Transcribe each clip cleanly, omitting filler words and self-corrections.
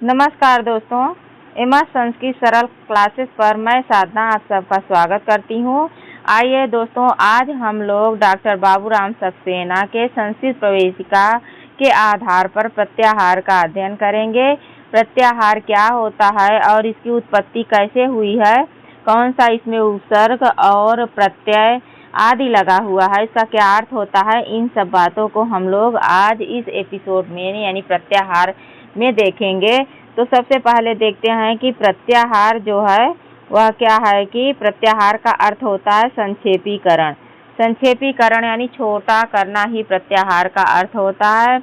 नमस्कार दोस्तों, एमएस संस्कृत सरल क्लासेस पर मैं साधना आप सबका स्वागत करती हूँ। आइए दोस्तों, आज हम लोग डॉक्टर बाबूराम सक्सेना के संस्कृत प्रवेशिका के आधार पर प्रत्याहार का अध्ययन करेंगे। प्रत्याहार क्या होता है और इसकी उत्पत्ति कैसे हुई है, कौन सा इसमें उपसर्ग और प्रत्यय आदि लगा हुआ है, इसका क्या अर्थ होता है, इन सब बातों को हम लोग आज इस एपिसोड में यानी प्रत्याहार में देखेंगे। तो सबसे पहले देखते हैं कि प्रत्याहार जो है वह क्या है कि प्रत्याहार का अर्थ होता है संक्षेपीकरण। संक्षेपीकरण यानी छोटा करना ही प्रत्याहार का अर्थ होता है।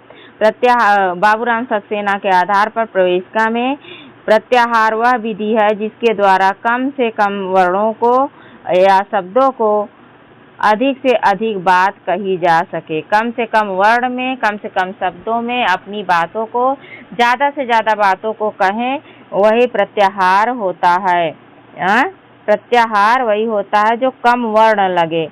बाबूराम सक्सेना के आधार पर प्रवेशिका में प्रत्याहार वह विधि है जिसके द्वारा कम से कम वर्णों को या शब्दों को अधिक से अधिक बात कही जा सके। कम से कम वर्ण में, कम से कम शब्दों में अपनी बातों को, ज़्यादा से ज़्यादा बातों को कहें, वही प्रत्याहार होता है। प्रत्याहार वही होता है जो कम वर्ण लगे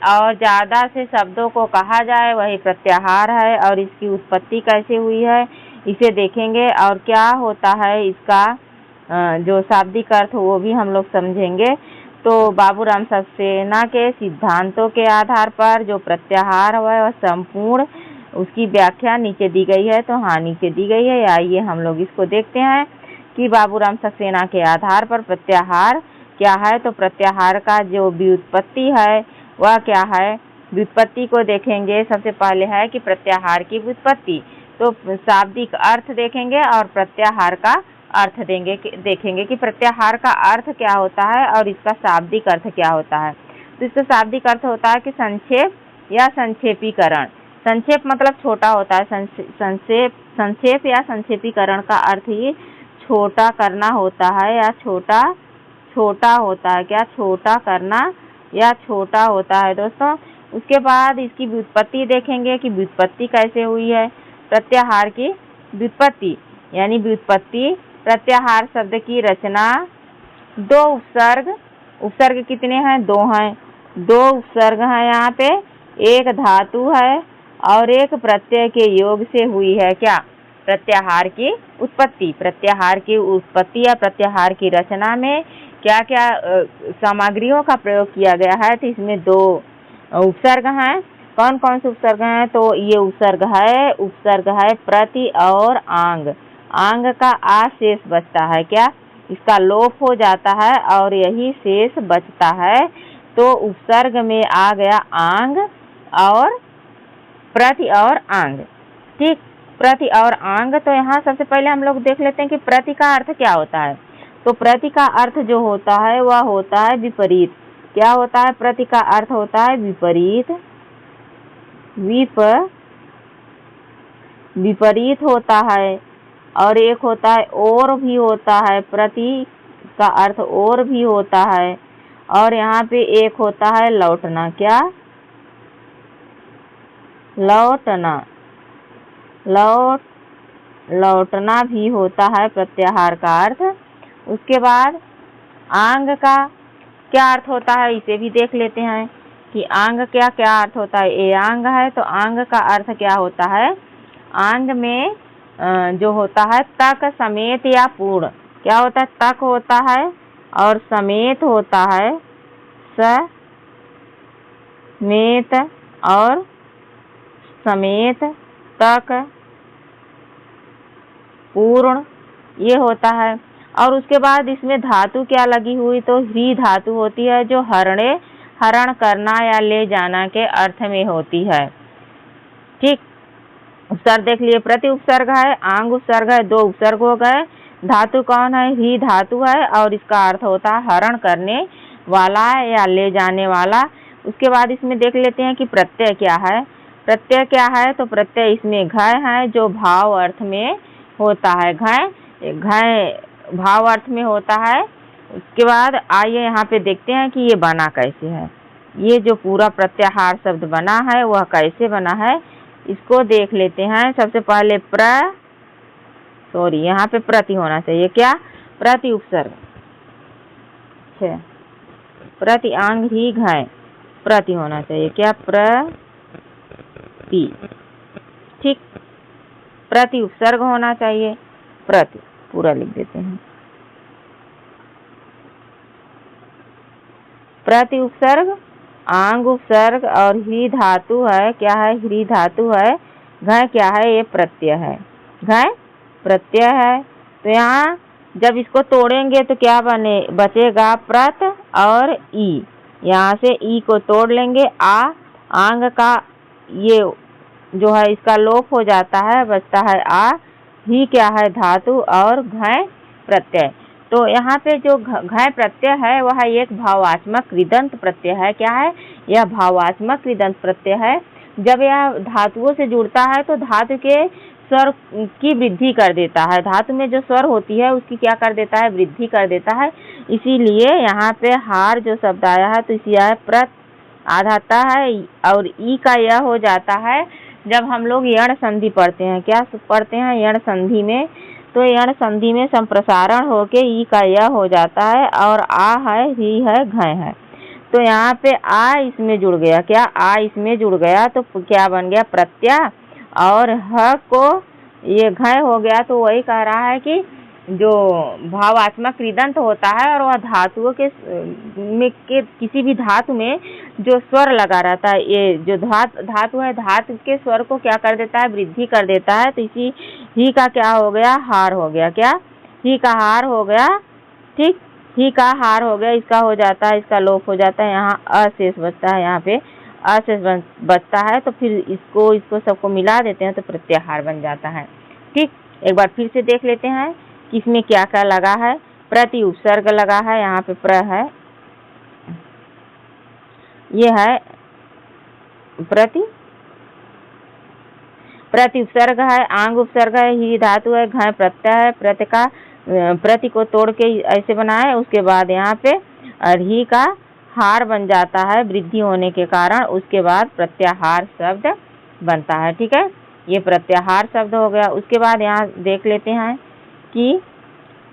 और ज़्यादा से शब्दों को कहा जाए, वही प्रत्याहार है। और इसकी उत्पत्ति कैसे हुई है इसे देखेंगे, और क्या होता है इसका जो शाब्दिक अर्थ वो भी हम लोग समझेंगे। तो बाबूराम सक्सेना के सिद्धांतों के आधार पर जो प्रत्याहार है वह संपूर्ण, उसकी व्याख्या नीचे दी गई है। तो नीचे दी गई है। आइए हम लोग इसको देखते हैं कि बाबूराम सक्सेना के आधार पर प्रत्याहार क्या है। तो प्रत्याहार का जो व्युत्पत्ति है वह क्या है, व्युत्पत्ति को देखेंगे। सबसे पहले है कि प्रत्याहार की व्युत्पत्ति, तो शाब्दिक अर्थ देखेंगे और प्रत्याहार का अर्थ देखेंगे कि प्रत्याहार का अर्थ क्या होता है और इसका शाब्दिक अर्थ क्या होता है। तो इसका शाब्दिक अर्थ होता है कि संक्षेप या संक्षेपीकरण। संक्षेप मतलब छोटा होता है। संक्षेप या संक्षेपीकरण का अर्थ ही छोटा करना होता है या छोटा होता है। क्या छोटा करना या छोटा होता है दोस्तों। उसके बाद इसकी व्युत्पत्ति देखेंगे कि व्युत्पत्ति कैसे हुई है। प्रत्याहार की व्युत्पत्ति यानी व्युत्पत्ति, प्रत्याहार शब्द की रचना, दो उपसर्ग कितने हैं, दो हैं। दो उपसर्ग हैं यहाँ पे, एक धातु है और एक प्रत्यय के योग से हुई है। क्या, प्रत्याहार की उत्पत्ति। प्रत्याहार की उत्पत्ति या प्रत्याहार की रचना में क्या क्या सामग्रियों का प्रयोग किया गया है। तो इसमें दो उपसर्ग हैं। कौन कौन से उपसर्ग हैं, तो ये उपसर्ग है प्रति और आंग। आंग का आ शेष बचता है, क्या इसका लोप हो जाता है और यही शेष बचता है। तो उपसर्ग में आ गया आंग और प्रति और आंग। ठीक, प्रति और आंग। तो यहाँ सबसे पहले हम लोग देख लेते हैं कि प्रति का अर्थ क्या होता है। तो प्रति का अर्थ जो होता है वह होता है विपरीत। क्या होता है, प्रति का अर्थ होता है विपरीत। विपरीत होता है। और एक होता है और भी होता है, प्रति का अर्थ और भी होता है। और यहाँ पे एक होता है लौटना। क्या, लौटना भी होता है प्रत्याहार का अर्थ। उसके बाद आंग का क्या अर्थ होता है इसे भी देख लेते हैं कि आंग क्या अर्थ होता है। ए आंग है तो आंग का अर्थ क्या होता है। आंग में जो होता है तक, समेत या पूर्ण। क्या होता है, तक होता है और समेत होता है, समेत और समेत, तक, पूर्ण, ये होता है। और उसके बाद इसमें धातु क्या लगी हुई, तो ही धातु होती है जो हरण करना या ले जाना के अर्थ में होती है। ठीक, उपसर्ग देख लिए, प्रति उपसर्ग है, आंग उपसर्ग है, दो उपसर्ग हो गए। धातु कौन है, ही धातु है और इसका अर्थ होता है हरण करने वाला या ले जाने वाला। उसके बाद इसमें देख लेते हैं कि प्रत्यय क्या है। प्रत्यय क्या है, तो प्रत्यय इसमें घय है जो भाव अर्थ में होता है। घय भाव अर्थ में होता है। उसके बाद आइए यहाँ पे देखते हैं कि ये बना कैसे है। ये जो पूरा प्रत्याहार शब्द बना है वह कैसे बना है, इसको देख लेते हैं। सबसे पहले यहाँ पे प्रति होना चाहिए। क्या, प्रति उपसर्ग, प्रति आंग ही घय, प्रति होना चाहिए। क्या, प्रति। ठीक, प्रति उपसर्ग होना चाहिए। प्रति पूरा लिख देते हैं। प्रति उपसर्ग, आंग उपसर्ग और ही धातु है। क्या है? ह्री धातु है। घ क्या है? ये प्रत्यय है। घ प्रत्यय है। तो यहाँ जब इसको तोड़ेंगे तो क्या बचेगा? प्रत और ई। यहाँ से ई को तोड़ लेंगे। आ आंग का ये जो है इसका लोप हो जाता है, बचता है आ। ही क्या है? धातु और घ प्रत्यय। तो यहाँ पे जो घ प्रत्यय है वह एक भाववाचक कृदंत प्रत्यय है। क्या है? यह भाववाचक कृदंत प्रत्यय है। जब यह धातुओं से जुड़ता है तो धातु के स्वर की वृद्धि कर देता है। धातु में जो स्वर होती है उसकी क्या कर देता है? वृद्धि कर देता है। इसीलिए यहाँ पे हार जो शब्द आया है तो इसी आया प्रत आ जाता है और ई का यह हो जाता है जब हम लोग यण संधि पढ़ते हैं। क्या पढ़ते हैं? यण संधि में। तो यण संधि में संप्रसारण होके ई का यह हो जाता है और आ है, ही है, घ है। तो यहाँ पे आ इसमें जुड़ गया। क्या? आ इसमें जुड़ गया तो क्या बन गया? प्रत्यय। और ह को ये घ हो गया। तो वही कह रहा है कि जो भावात्मक कृदंत होता है और वह धातुओं के किसी भी धातु में जो स्वर लगा रहता है, ये जो धातु है, धातु के स्वर को क्या कर देता है? वृद्धि कर देता है। तो इसी ही का क्या हो गया? हार हो गया। क्या? ही का हार हो गया। ठीक, ही का हार हो गया। इसका हो जाता है, इसका लोप हो जाता है। यहाँ अशेष बचता है। यहाँ पे अशेष बचता है तो फिर इसको सबको मिला देते हैं तो प्रत्याहार बन जाता है। ठीक, एक बार फिर से देख लेते हैं कि इसमें क्या क्या लगा है। प्रति उपसर्ग लगा है। यहाँ पे प्र है, ये है प्रति उपसर्ग है। आंग उपसर्ग है। ही धातु है। घ प्रत्यय है। प्रति को तोड़ के ऐसे बना है। उसके बाद यहाँ पे ही का हार बन जाता है वृद्धि होने के कारण। उसके बाद प्रत्याहार शब्द बनता है। ठीक है, ये प्रत्याहार शब्द हो गया। उसके बाद यहाँ देख लेते हैं कि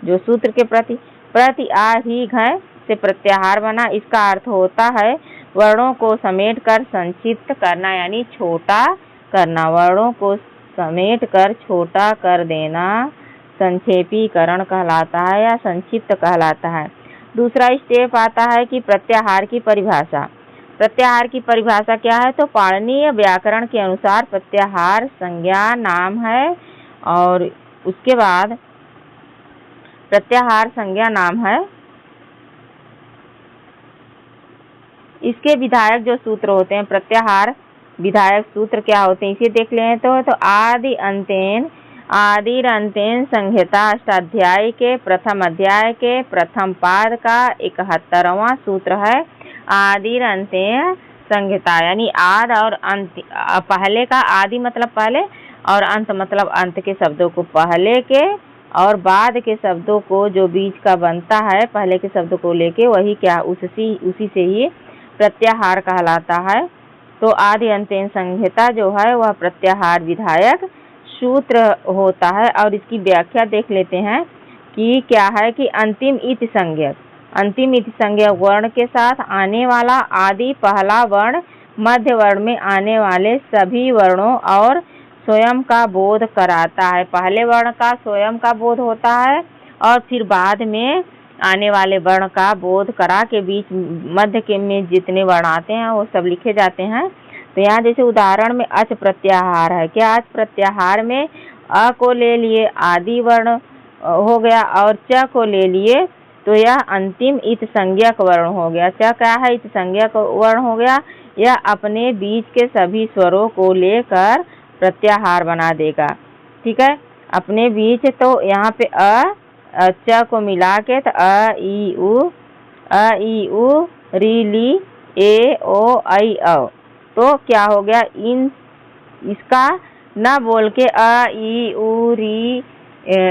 जो सूत्र के प्रति आ ही घ से प्रत्याहार बना। इसका अर्थ होता है वर्णों को समेट कर संक्षिप्त करना, यानी छोटा करना। वर्णों को समेट कर छोटा कर देना संक्षेपीकरण कहलाता है या संक्षिप्त कहलाता है। दूसरा स्टेप आता है कि प्रत्याहार की परिभाषा। प्रत्याहार की परिभाषा क्या है? तो पाणिनीय व्याकरण के अनुसार प्रत्याहार संज्ञा नाम है। और उसके बाद प्रत्याहार संज्ञा नाम है। इसके विधायक जो सूत्र होते हैं, प्रत्याहार विधायक सूत्र क्या होते हैं इसे देख लें तो आदि अंतेन संहिता अष्टाध्यायी के प्रथम अध्याय के प्रथम पाद का 71वां सूत्र है। आदि अंतेन संहिता, यानी आद और अंत। पहले का आदि मतलब पहले और अंत मतलब अंत के शब्दों को पहले के और बाद के शब्दों को जो बीच का बनता है पहले के शब्दों को लेके वही क्या उसी से ही प्रत्याहार कहलाता है। तो आदि अंतेन संहिता जो है वह प्रत्याहार विधायक सूत्र होता है। और इसकी व्याख्या देख लेते हैं कि क्या है कि अंतिम इति संज्ञक वर्ण के साथ आने वाला आदि पहला वर्ण मध्य वर्ण में आने वाले सभी वर्णों और स्वयं का बोध कराता है। पहले वर्ण का स्वयं का बोध होता है और फिर बाद में आने वाले वर्ण का बोध करा के बीच मध्य के में जितने वर्ण आते हैं वो सब लिखे जाते हैं। तो यहाँ जैसे उदाहरण में अच प्रत्याहार है। क्या? अच प्रत्याहार में अ को ले लिए आदि वर्ण हो गया और च को ले लिए तो यह अंतिम इत संज्ञक वर्ण हो गया। च क्या है? इत संज्ञक वर्ण हो गया। यह अपने बीच के सभी स्वरों को लेकर प्रत्याहार बना देगा। ठीक है, अपने बीच। तो यहाँ पे च को मिला के तो अ ई उ री ली ए ओ आई औ। तो क्या हो गया? इसका न बोल के अ ई उ री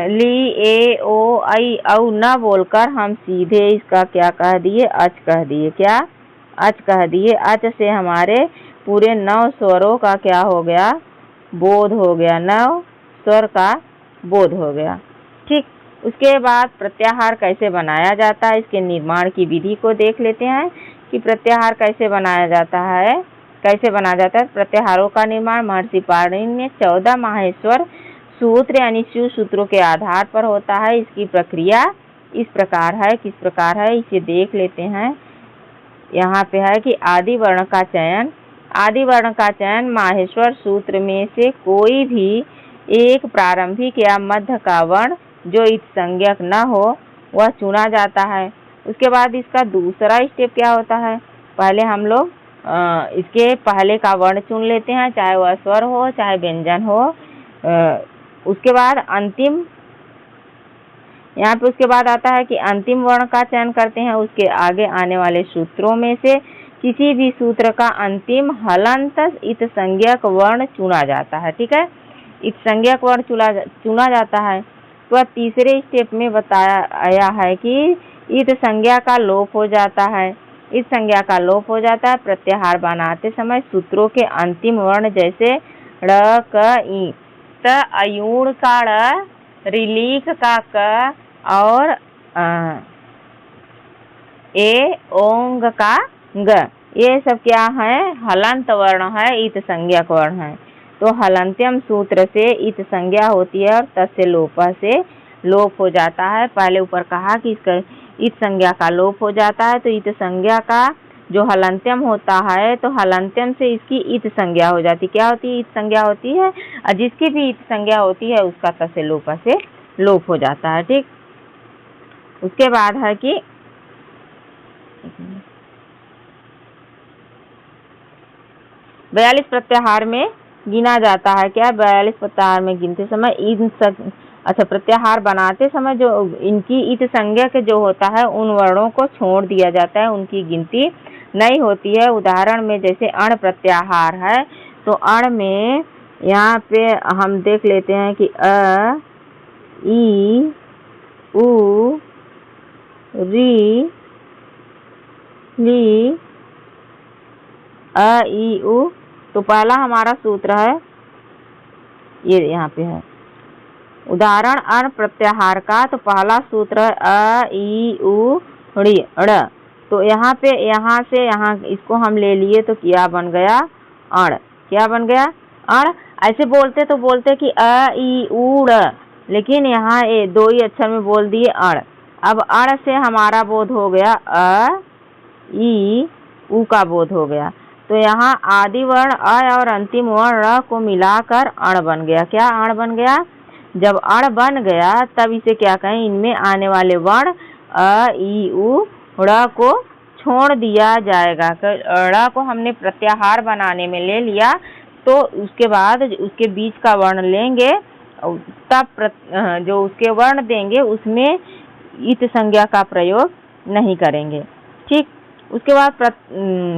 ली ए ओ आई औ न बोलकर हम सीधे इसका क्या कह दिए? अच कह दिए। क्या? अच कह दिए। अच से हमारे पूरे 9 स्वरों का क्या हो गया? बोध हो गया। 9 स्वर का बोध हो गया। ठीक, उसके बाद प्रत्याहार कैसे बनाया जाता है इसके निर्माण की विधि को देख लेते हैं कि प्रत्याहार कैसे बनाया जाता है। प्रत्याहारों का निर्माण महर्षि पाणिनि ने 14 माहेश्वर सूत्र यानी शिव सूत्रों के आधार पर होता है। इसकी प्रक्रिया इस प्रकार है, किस प्रकार है इसे देख लेते हैं। यहाँ पे है कि आदि वर्ण का चयन। आदि वर्ण का चयन माहेश्वर सूत्र में से कोई भी एक प्रारंभिक या मध्य का वर्ण जो इत संज्ञक न हो वह चुना जाता है। उसके बाद इसका दूसरा स्टेप क्या होता है, पहले हम लोग इसके पहले का वर्ण चुन लेते हैं, चाहे वह स्वर हो चाहे व्यंजन हो। उसके बाद अंतिम, यहाँ पे उसके बाद आता है कि अंतिम वर्ण का चयन करते हैं। उसके आगे आने वाले सूत्रों में से किसी भी सूत्र का अंतिम हलंत इत संज्ञक वर्ण चुना जाता है। ठीक है, इत संज्ञक वर्ण चुना जाता है। तो तीसरे स्टेप में बताया है कि इत संज्ञा का लोप हो जाता है। इस संज्ञा का लोप हो जाता है प्रत्याहार बनाते समय सूत्रों के अंतिम वर्ण जैसे ड़ क ई, त अयूण का ड़, रिलीक का क और ए ओंग का ग, ये सब क्या है, हलंत वर्ण है, इत संज्ञक वर्ण है। तो हलंत्यम सूत्र से इत संज्ञा होती है और तस्य लोप से लोप हो जाता है। पहले ऊपर कहा कि इसका इत संज्ञा का लोप हो जाता है, तो इत संज्ञा का जो हलंत्यम होता है तो हलंत्यम से इसकी इत संज्ञा हो जाती। क्या होती है, इत संज्ञा होती है, और जिसकी भी इत संज्ञा होती है उसका तस्य लोप से लोप हो जाता है। ठीक, उसके बाद है कि 42 प्रत्याहार में गिना जाता है। क्या 42 प्रत्याहार में गिनते समय अच्छा प्रत्याहार बनाते समय जो इनकी इत संज्ञक जो होता है उन वर्णों को छोड़ दिया जाता है, उनकी गिनती नहीं होती है। उदाहरण में जैसे अण प्रत्याहार है, तो अण में यहाँ पे हम देख लेते हैं कि अ ई उ री ली अ ई उ। तो पहला हमारा सूत्र है, ये यहाँ पे है उदाहरण अण प्रत्याहार का। तो पहला सूत्र है अ ई उ ड़ी अड़। तो यहाँ पे यहाँ से यहाँ इसको हम ले लिए तो क्या बन गया, अण। क्या बन गया, अण। ऐसे बोलते तो बोलते कि अ ई उ ड़, लेकिन यहाँ दो ही अक्षर में बोल दिए अण। अब अण से हमारा बोध हो गया अ ई उ का बोध हो गया। तो यहाँ आदि वर्ण अ और अंतिम वर्ण र को मिलाकर अण बन गया। क्या अण बन गया, जब अण बन गया तब इसे क्या कहें, इनमें आने वाले वर्ण अ ई उ ड़ को छोड़ दिया जाएगा। ड़ को हमने प्रत्याहार बनाने में ले लिया, तो उसके बाद उसके बीच का वर्ण लेंगे, तब जो उसके वर्ण देंगे उसमें इत संज्ञा का प्रयोग नहीं करेंगे। ठीक, उसके बाद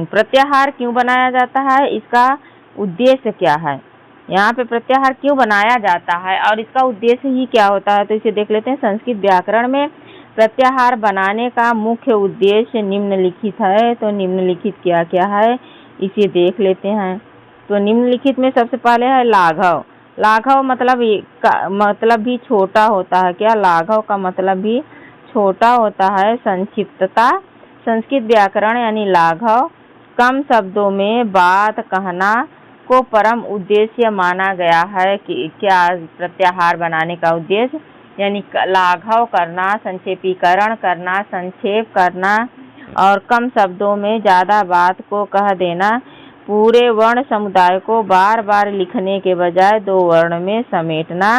प्रत्याहार क्यों बनाया जाता है, इसका उद्देश्य क्या है, यहाँ पे प्रत्याहार क्यों बनाया जाता है और इसका उद्देश्य ही क्या होता है, तो इसे देख लेते हैं। संस्कृत व्याकरण में प्रत्याहार बनाने का मुख्य उद्देश्य निम्नलिखित है। तो निम्नलिखित क्या क्या है इसे देख लेते हैं। तो निम्नलिखित में सबसे पहले है लाघव। लाघव मतलब भी छोटा होता है। क्या, लाघव का मतलब भी छोटा होता है। संक्षिप्तता, संस्कृत व्याकरण यानी लाघव कम शब्दों में बात कहना को परम उद्देश्य माना गया है। कि क्या प्रत्याहार बनाने का उद्देश्य, यानी लाघव करना, संक्षेपीकरण करना, संक्षेप करना और कम शब्दों में ज़्यादा बात को कह देना। पूरे वर्ण समुदाय को बार बार लिखने के बजाय दो वर्ण में समेटना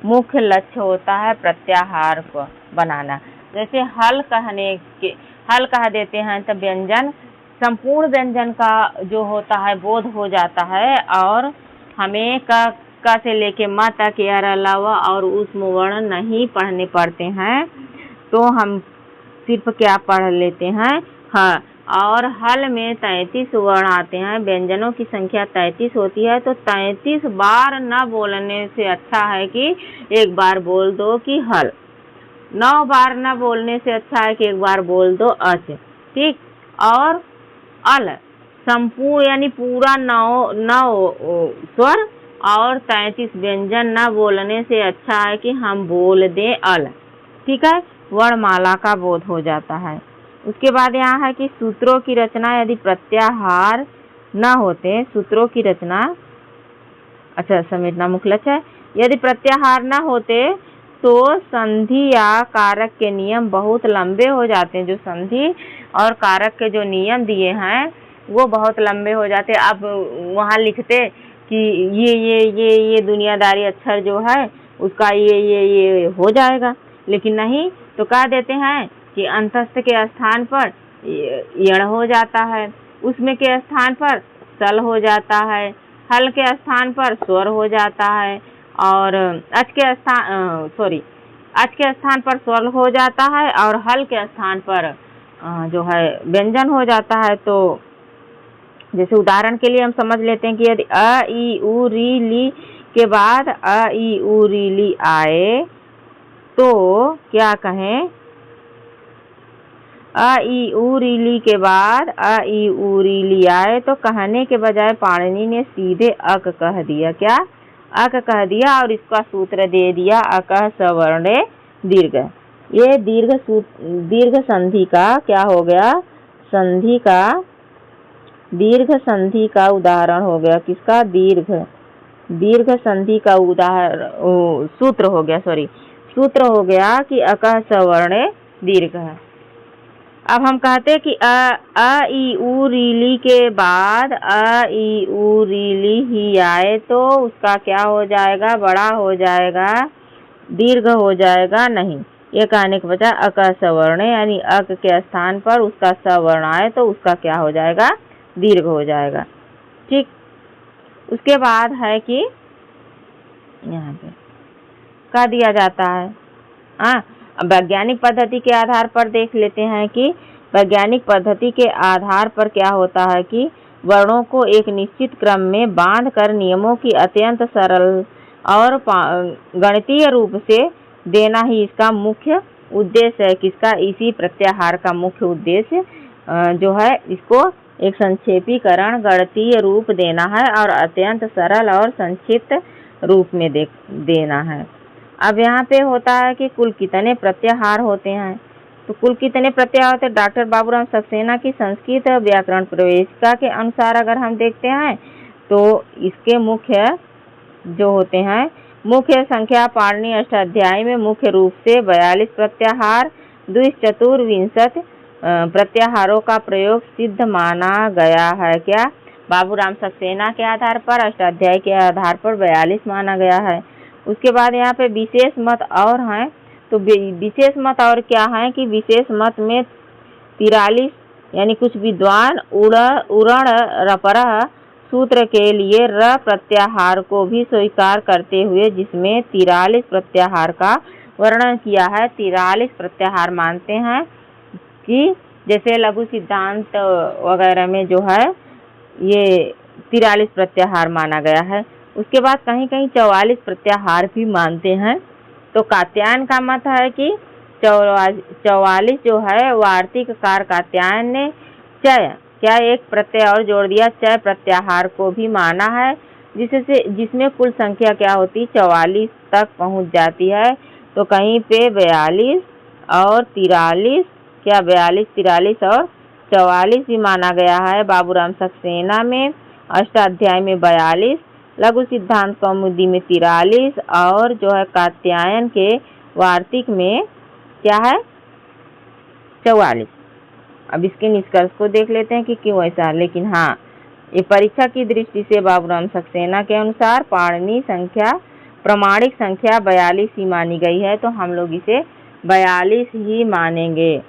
मुख्य लक्ष्य होता है प्रत्याहार को बनाना। जैसे हल कह देते हैं तब व्यंजन, संपूर्ण व्यंजन का जो होता है बोध हो जाता है, और हमें क से लेके म तक के अलावा और उसमें वर्ण नहीं पढ़ने पड़ते हैं, तो हम सिर्फ क्या पढ़ लेते हैं, हाँ। और हल में 33 वर्ण आते हैं, व्यंजनों की संख्या 33 होती है। तो 33 बार न बोलने से अच्छा है कि एक बार बोल दो कि हल। 9 बार न बोलने से अच्छा है कि एक बार बोल दो अच। ठीक, और अल संपूर्ण यानी पूरा 9 स्वर और 33 व्यंजन न बोलने से अच्छा है कि हम बोल दें अल। ठीक है, वर्णमाला का बोध हो जाता है। उसके बाद यहाँ है कि सूत्रों की रचना, यदि प्रत्याहार न होते सूत्रों की रचना, अच्छा समेटना मुख्य लक्ष्य है। यदि प्रत्याहार न होते तो संधि या कारक के नियम बहुत लंबे हो जाते हैं। जो संधि और कारक के जो नियम दिए हैं वो बहुत लंबे हो जाते। अब वहाँ लिखते कि ये दुनियादारी अक्षर जो है उसका ये हो जाएगा, लेकिन नहीं, तो कह देते हैं कि अंतस्थ के स्थान पर यण हो जाता है, उसमें के स्थान पर सल हो जाता है, हल के स्थान पर स्वर हो जाता है, और अच के स्थान पर स्वर हो जाता है और हल के स्थान पर जो है व्यंजन हो जाता है। तो जैसे उदाहरण के लिए हम समझ लेते हैं कि यदि अ ई उ री ली के बाद अ ई उ री ली आए तो क्या कहें? अ ई उ री ली के बाद अ ई उ री ली आए तो कहने के बजाय पाणिनि ने सीधे अक कह दिया। क्या? अक कह दिया और इसका सूत्र दे दिया अकः सवर्णे दीर्घ। ये दीर्घ संधि का क्या हो गया? दीर्घ संधि का उदाहरण हो गया। किसका? दीर्घ संधि का उदाहरण सूत्र हो गया। सूत्र हो गया कि अकः सवर्णे दीर्घ है। अब हम कहते कि अ ई उ री ली के बाद अ ई उ री ली ही आए तो उसका क्या हो जाएगा? बड़ा हो जाएगा, दीर्घ हो जाएगा? नहीं, ये कहने के बजाय अकः सवर्णे यानी अक के स्थान पर उसका सवर्ण आए तो उसका क्या हो जाएगा? दीर्घ हो जाएगा। ठीक। उसके बाद है कि यहाँ पे कह दिया जाता है वैज्ञानिक पद्धति के आधार पर देख लेते हैं कि वैज्ञानिक पद्धति के आधार पर क्या होता है कि वर्णों को एक निश्चित क्रम में बांध कर नियमों की अत्यंत सरल और गणितीय रूप से देना ही इसका मुख्य उद्देश्य है। किसका? इसी प्रत्याहार का मुख्य उद्देश्य जो है इसको एक संक्षेपीकरण गणितीय रूप देना है और अत्यंत सरल और संक्षिप्त रूप में देना है। अब यहाँ पे होता है कि कुल कितने प्रत्याहार होते हैं, तो कुल कितने प्रत्याहार होते हैं? डॉक्टर बाबूराम सक्सेना की संस्कृत व्याकरण प्रवेशिका के अनुसार अगर हम देखते हैं तो इसके मुख्य जो होते हैं, मुख्य संख्या पाणिनि अष्टाध्यायी में मुख्य रूप से 42 प्रत्याहार द्विचतुर्विंशति प्रत्याहारों का प्रयोग सिद्ध माना गया है। क्या? बाबूराम सक्सेना के आधार पर, अष्टाध्यायी के आधार पर 42 माना गया है। उसके बाद यहाँ पे विशेष मत और हैं, तो विशेष मत और क्या है कि विशेष मत में 43 यानी कुछ विद्वान उरण रपरः सूत्र के लिए र प्रत्याहार को भी स्वीकार करते हुए जिसमें 43 प्रत्याहार का वर्णन किया है। 43 प्रत्याहार मानते हैं कि जैसे लघु सिद्धांत वगैरह में जो है ये 43 प्रत्याहार माना गया है। उसके बाद कहीं कहीं 44 प्रत्याहार भी मानते हैं। तो कात्यायन का मत है कि 44 जो है वार्तिककार कात्यायन ने क्या एक प्रत्यय और जोड़ दिया, चय प्रत्याहार को भी माना है, जिसमें कुल संख्या क्या होती? 44 तक पहुंच जाती है। तो कहीं पे 42 और 43, क्या 42, 43 और 44 भी माना गया है। बाबूराम सक्सेना में अष्टाध्यायी में 42, लघु सिद्धांत कौमुदी में 43 और जो है कात्यायन के वार्तिक में क्या है? 44। अब इसके निष्कर्ष को देख लेते हैं कि क्यों ऐसा। लेकिन हाँ, ये परीक्षा की दृष्टि से बाबूराम सक्सेना के अनुसार पाणिनि संख्या प्रमाणिक संख्या 42 ही मानी गई है, तो हम लोग इसे 42 ही मानेंगे।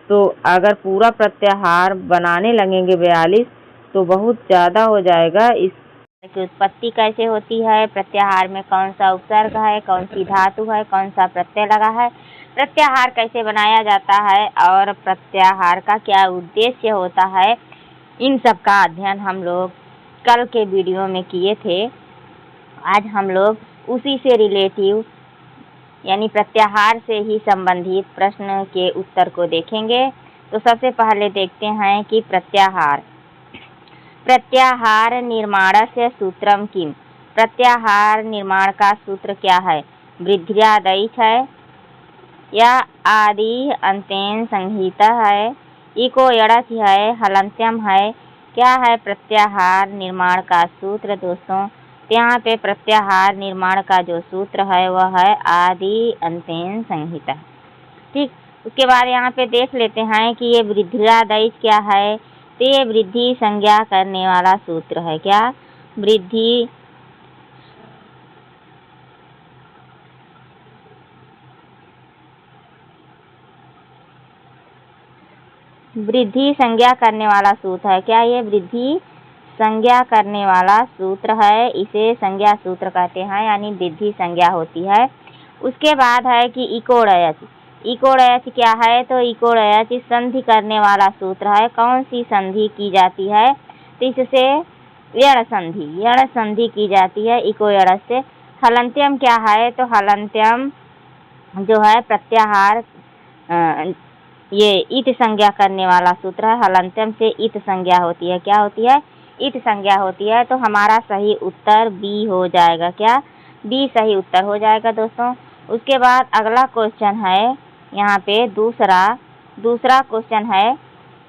तो अगर पूरा प्रत्याहार बनाने लगेंगे 42 तो बहुत ज़्यादा हो जाएगा। इस की उत्पत्ति कैसे होती है, प्रत्याहार में कौन सा उपसर्ग है, कौन सी धातु है, कौन सा प्रत्यय लगा है, प्रत्याहार कैसे बनाया जाता है और प्रत्याहार का क्या उद्देश्य होता है, इन सब का अध्ययन हम लोग कल के वीडियो में किए थे। आज हम लोग उसी से रिलेटिव यानी प्रत्याहार से ही संबंधित प्रश्न के उत्तर को देखेंगे। तो सबसे पहले देखते हैं कि प्रत्याहार निर्माणस्य सूत्रम किम। प्रत्याहार निर्माण का सूत्र क्या है? वृद्ध्यादयि है या आदि अंतेन संहिता है, इको यड़च है, हलंत्यम है। क्या है प्रत्याहार निर्माण का सूत्र दोस्तों? तो यहाँ पे प्रत्याहार निर्माण का जो सूत्र है वह है आदि अंतेन संहिता। ठीक, उसके बाद यहाँ पे देख लेते हैं कि ये वृद्धिरादेश क्या है। तो ये वृद्धि संज्ञा करने वाला सूत्र है। क्या? वृद्धि संज्ञा करने वाला सूत्र है। क्या? ये वृद्धि संज्ञा करने वाला सूत्र है, इसे संज्ञा सूत्र कहते हैं, यानी वृद्धि संज्ञा होती है। उसके बाद है कि इकोड़यच। इकोड़यच क्या है? तो इकोड़यच संधि करने वाला सूत्र है। कौन सी संधि की जाती है? तो इससे यण संधि की जाती है इको यण से। हलंत्यम क्या है? तो हलंत्यम जो है प्रत्याहार ये इत संज्ञा करने वाला सूत्र है। हलंत्यम से इत संज्ञा होती है। क्या होती है? इत संज्ञा होती है। तो हमारा सही उत्तर बी हो जाएगा। क्या? बी सही उत्तर हो जाएगा दोस्तों। उसके बाद अगला क्वेश्चन है यहाँ पे दूसरा क्वेश्चन है।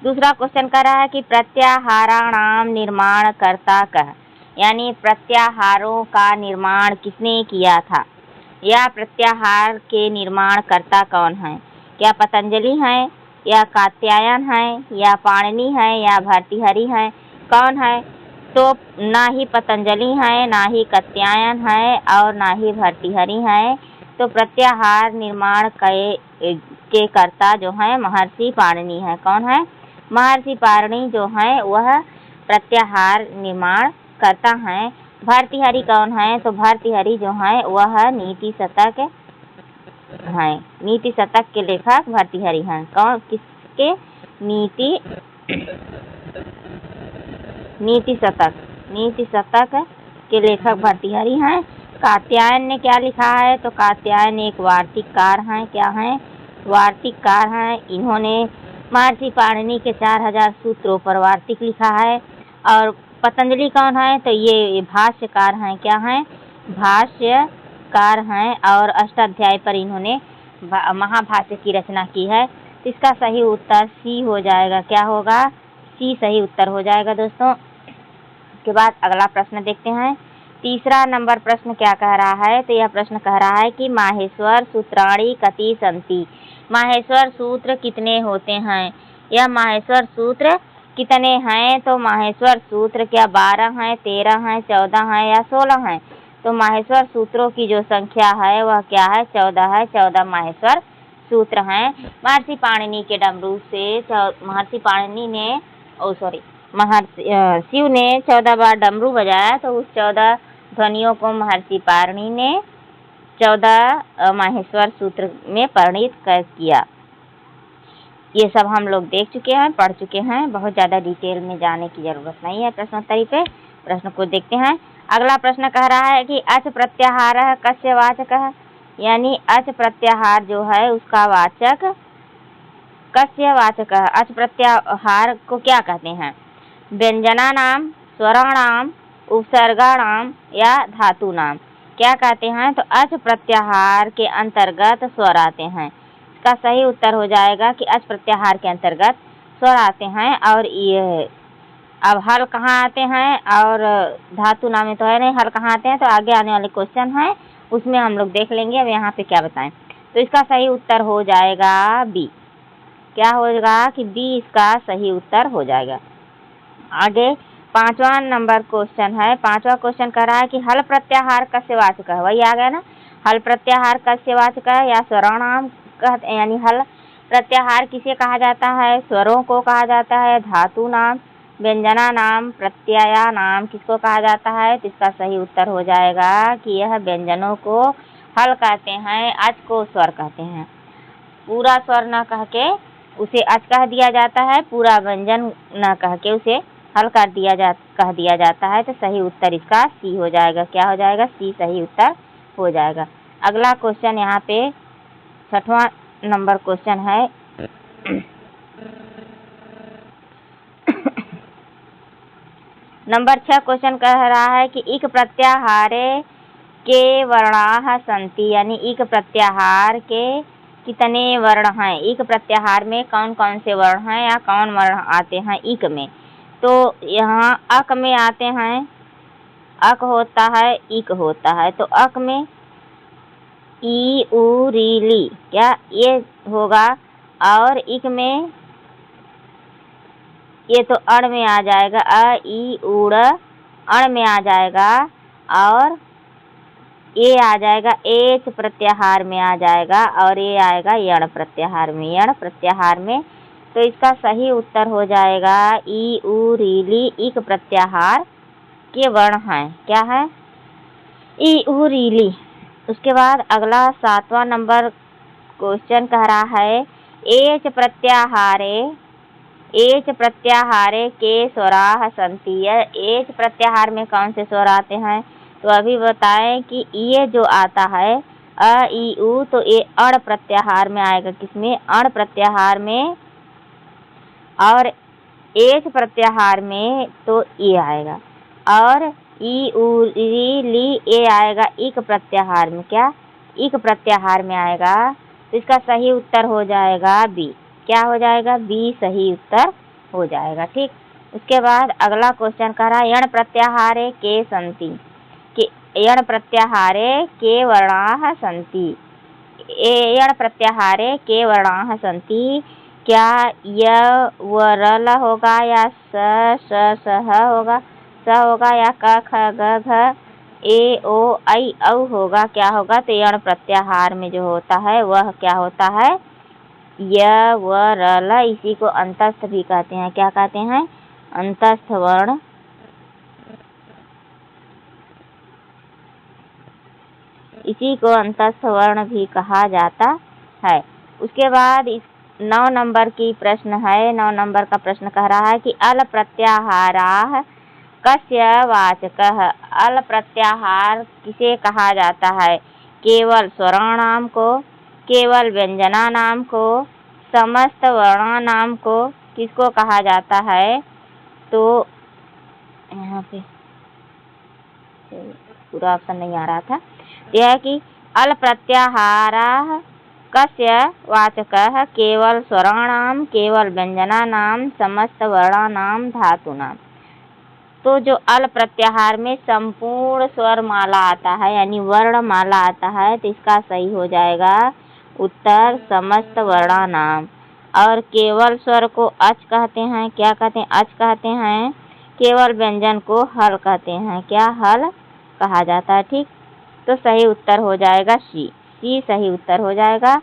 दूसरा क्वेश्चन कह रहा है कि प्रत्याहाराणाम निर्माण कर्ता कः, यानी प्रत्याहारों का निर्माण किसने किया था, या प्रत्याहार के निर्माण कर्ता कौन है? क्या पतंजलि है, या कात्यायन है, या पाणिनि है, या भर्तृहरि है? कौन है? तो ना ही पतंजलि है, ना ही कात्यायन है, और ना ही भर्तृहरि है। तो प्रत्याहार निर्माण के कर्ता जो है महर्षि पाणिनि है। कौन है? महर्षि पाणिनि जो है वह प्रत्याहार निर्माण करता है। भर्तृहरि कौन है? तो भर्तृहरि जो है वह नीति शतक है। नीति शतक के लेखक भर्तृहरि हैं। कौन? किसके? नीति शतक के लेखक भर्तृहरि हैं। कात्यायन ने क्या लिखा है? तो कात्यायन एक वार्तिककार हैं। क्या हैं? वार्तिककार हैं। इन्होंने महर्षि पाणिनि के 4000 सूत्रों पर वार्तिक लिखा है। और पतंजलि कौन है? तो ये भाष्यकार हैं। क्या हैं? भाष्यकार हैं। और अष्टाध्यायी पर इन्होंने महाभाष्य की रचना की है। तो इसका सही उत्तर सी हो जाएगा। क्या होगा? सी सही उत्तर हो जाएगा दोस्तों। उसके बाद अगला प्रश्न देखते हैं। तीसरा नंबर प्रश्न क्या कह रहा है? तो यह प्रश्न कह रहा है कि माहेश्वर सूत्राणि कति सन्ति, माहेश्वर सूत्र कितने होते हैं, या माहेश्वर सूत्र कितने हैं? तो माहेश्वर सूत्र क्या 12 हैं, 13 हैं, 14 हैं, या 16 हैं? तो माहेश्वर सूत्रों की जो संख्या है वह क्या है? 14 है। 14 माहेश्वर सूत्र हैं। महर्षि पाणिनि के डमरू से महर्षि पाणिनि ने शिव ने 14 बार डमरू बजाया, तो उस 14 ध्वनियों को महर्षि पाणिनि ने 14 माहेश्वर सूत्र में परिणित किया। ये सब हम लोग देख चुके हैं, पढ़ चुके हैं। बहुत ज़्यादा डिटेल में जाने की जरूरत नहीं है प्रश्नोत्तरी पे। प्रश्न को देखते हैं। अगला प्रश्न कह रहा है कि अच प्रत्याहार कस्य वाचक, यानी अच प्रत्याहार जो है उसका वाचक कस्य वाचक। अच प्रत्याहार को क्या कहते हैं? व्यंजनानाम, स्वराणाम, उपसर्गाणाम, या धातु नाम। क्या कहते हैं? तो अच प्रत्याहार के अंतर्गत स्वर आते हैं। इसका सही उत्तर हो जाएगा कि अच प्रत्याहार के अंतर्गत स्वर आते हैं। और ये अब हल कहाँ आते हैं और धातु नाम में तो है नहीं, हल कहाँ आते हैं? तो आगे आने वाले क्वेश्चन है उसमें हम लोग देख लेंगे। अब यहाँ पे क्या बताएं? तो इसका सही उत्तर हो जाएगा बी। क्या होगा? कि बी इसका सही उत्तर हो जाएगा। आगे 5वां नंबर क्वेश्चन है। 5वां क्वेश्चन कह रहा है कि हल प्रत्याहार कस्य वाचक है। वही आ गया ना, हल प्रत्याहार कस्य वाचक है, या स्वराणाम कहते, यानी हल प्रत्याहार किसे कहा जाता है? स्वरों को कहा जाता है। धातु नाम, व्यंजना नाम, प्रत्यया नाम किसको कहा जाता है? तो इसका सही उत्तर हो जाएगा कि यह व्यंजनों को हल कहते हैं, अच को स्वर कहते हैं। पूरा स्वर न कह के उसे अच कह दिया जाता है, पूरा व्यंजन न कह के उसे हल कह दिया जाता है। तो सही उत्तर इसका सी हो जाएगा। क्या हो जाएगा? सी सही उत्तर हो जाएगा। अगला क्वेश्चन यहाँ पे 6वां नंबर क्वेश्चन है। नंबर 6 क्वेश्चन कह रहा है कि इक प्रत्याहारे के वर्णाः सन्ति, यानी इक प्रत्याहार के कितने वर्ण हैं? इक प्रत्याहार में कौन कौन से वर्ण हैं, या कौन वर्ण आते हैं इक में? तो यहाँ अक में आते हैं अक होता है, इक होता है। तो अक में ई उ री ली, क्या ये होगा। और इक में ये तो अड़ में आ जाएगा, अ ई उड़ अड़ में आ जाएगा। और ये आ जाएगा एच प्रत्याहार में आ जाएगा, और ये आएगा यण प्रत्याहार में, यण प्रत्याहार में। तो इसका सही उत्तर हो जाएगा ई उ री ली इक प्रत्याहार के वर्ण हैं। क्या है, ई उ री ली। उसके बाद अगला 7वां नंबर क्वेश्चन कह रहा है एच प्रत्याहारे के स्वराः सन्ति। एच प्रत्याहार में कौन से स्वर आते हैं। तो अभी बताएं कि ये जो आता है अ ई उ, तो ये अण प्रत्याहार में आएगा। किसमें, अण प्रत्याहार में। और एच प्रत्याहार में तो ये आएगा। और ई उ री ली ये आएगा इक प्रत्याहार में। क्या, इक प्रत्याहार में आएगा। तो इसका सही उत्तर हो जाएगा बी। क्या हो जाएगा, बी सही उत्तर हो जाएगा। ठीक। उसके बाद अगला क्वेश्चन कह रहा है यण प्रत्याहारे के सन्ति। यण प्रत्याहारे के वर्णाः सन्ति। यण प्रत्याहारे के वर्णाः सन्ति। क्या य व र ल होगा, या स स ह होगा, स होगा, या क ख ग घ ए ओ ऐ औ होगा। क्या होगा, तो यण प्रत्याहार में जो होता है वह क्या होता है, य व र ल। इसी को अंतस्थ भी कहते हैं। क्या कहते हैं, अंतस्थ वर्ण। इसी को अंतस्थ वर्ण भी कहा जाता है। उसके बाद 9 नंबर की प्रश्न है। 9 नंबर का प्रश्न कह रहा है कि अल प्रत्याहाराः कस्य वाचकः। अल प्रत्याहार किसे कहा जाता है, केवल स्वराणाम को, केवल व्यंजनानाम को, समस्त वर्णानाम को, किसको कहा जाता है। तो यहाँ पे पूरा ऑप्शन नहीं आ रहा था। यह है कि अल प्रत्याहाराः कस्य वाचकः केवल स्वराणाम, केवल व्यंजनानाम, समस्त वर्णानाम, धातूनाम। तो जो अल प्रत्याहार में संपूर्ण स्वर माला आता है, यानी वर्ण माला आता है, तो इसका सही हो जाएगा उत्तर समस्त वर्णानाम। और केवल स्वर को अच कहते हैं। क्या कहते हैं, अच कहते हैं। केवल व्यंजन को हल कहते हैं। क्या, हल कहा जाता है। ठीक। तो सही उत्तर हो जाएगा सी। सी सही उत्तर हो जाएगा।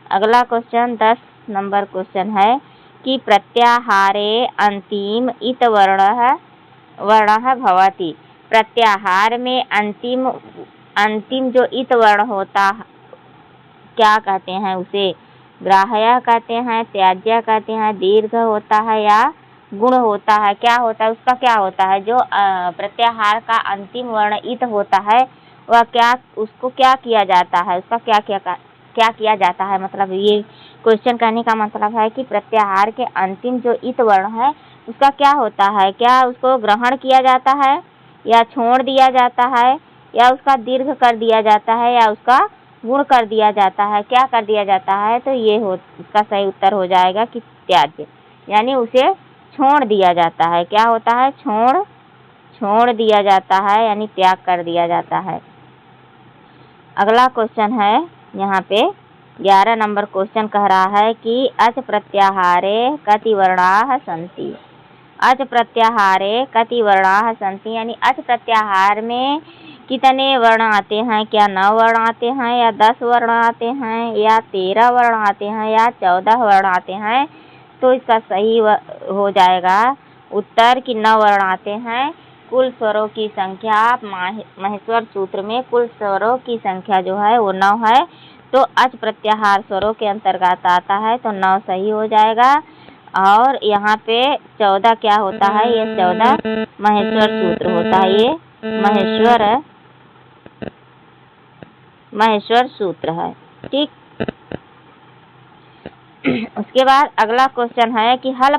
अगला क्वेश्चन 10 नंबर क्वेश्चन है कि प्रत्याहारे अंतिम इत वर्णः भवति। प्रत्याहार में अंतिम जो इत वर्ण होता, क्या कहते हैं उसे, ग्राह्य कहते हैं, त्याज्य कहते हैं, दीर्घ होता है, या गुण होता है। क्या होता है, उसका क्या होता है, जो प्रत्याहार का अंतिम वर्ण इत होता है वह क्या, उसको क्या किया जाता है, उसका क्या किया जाता है। मतलब ये क्वेश्चन कहने का मतलब है कि प्रत्याहार के अंतिम जो इत वर्ण है उसका क्या होता है। क्या उसको ग्रहण किया जाता है, या छोड़ दिया जाता है, या उसका दीर्घ कर दिया जाता है, या उसका गुण कर दिया जाता है। क्या कर दिया जाता है, तो ये इसका सही उत्तर हो जाएगा कि त्याज्य, यानी उसे छोड़ दिया जाता है। क्या होता है, छोड़ दिया जाता है, यानी त्याग कर दिया जाता है। अगला क्वेश्चन है यहाँ पे 11 नंबर क्वेश्चन कह रहा है कि अच प्रत्याहारे कति वर्णाः सन्ति। अच प्रत्याहारे कति वर्णाः सन्ति, यानी अच प्रत्याहार में कितने वर्ण आते हैं। क्या 9 वर्ण आते हैं, या 10 वर्ण आते हैं, या 13 वर्ण आते हैं, या 14 वर्ण आते हैं। तो इसका सही हो जाएगा उत्तर कि 9 वर्ण आते हैं। कुल स्वरों की संख्या माहेश्वर सूत्र में कुल स्वरों की संख्या जो है वो 9 है। तो अच प्रत्याहार स्वरों के अंतर्गत आता है, तो 9 सही हो जाएगा। और यहाँ पे 14 क्या होता है, ये 14 माहेश्वर सूत्र होता है। ये माहेश्वर सूत्र है। ठीक। उसके बाद अगला क्वेश्चन है कि हल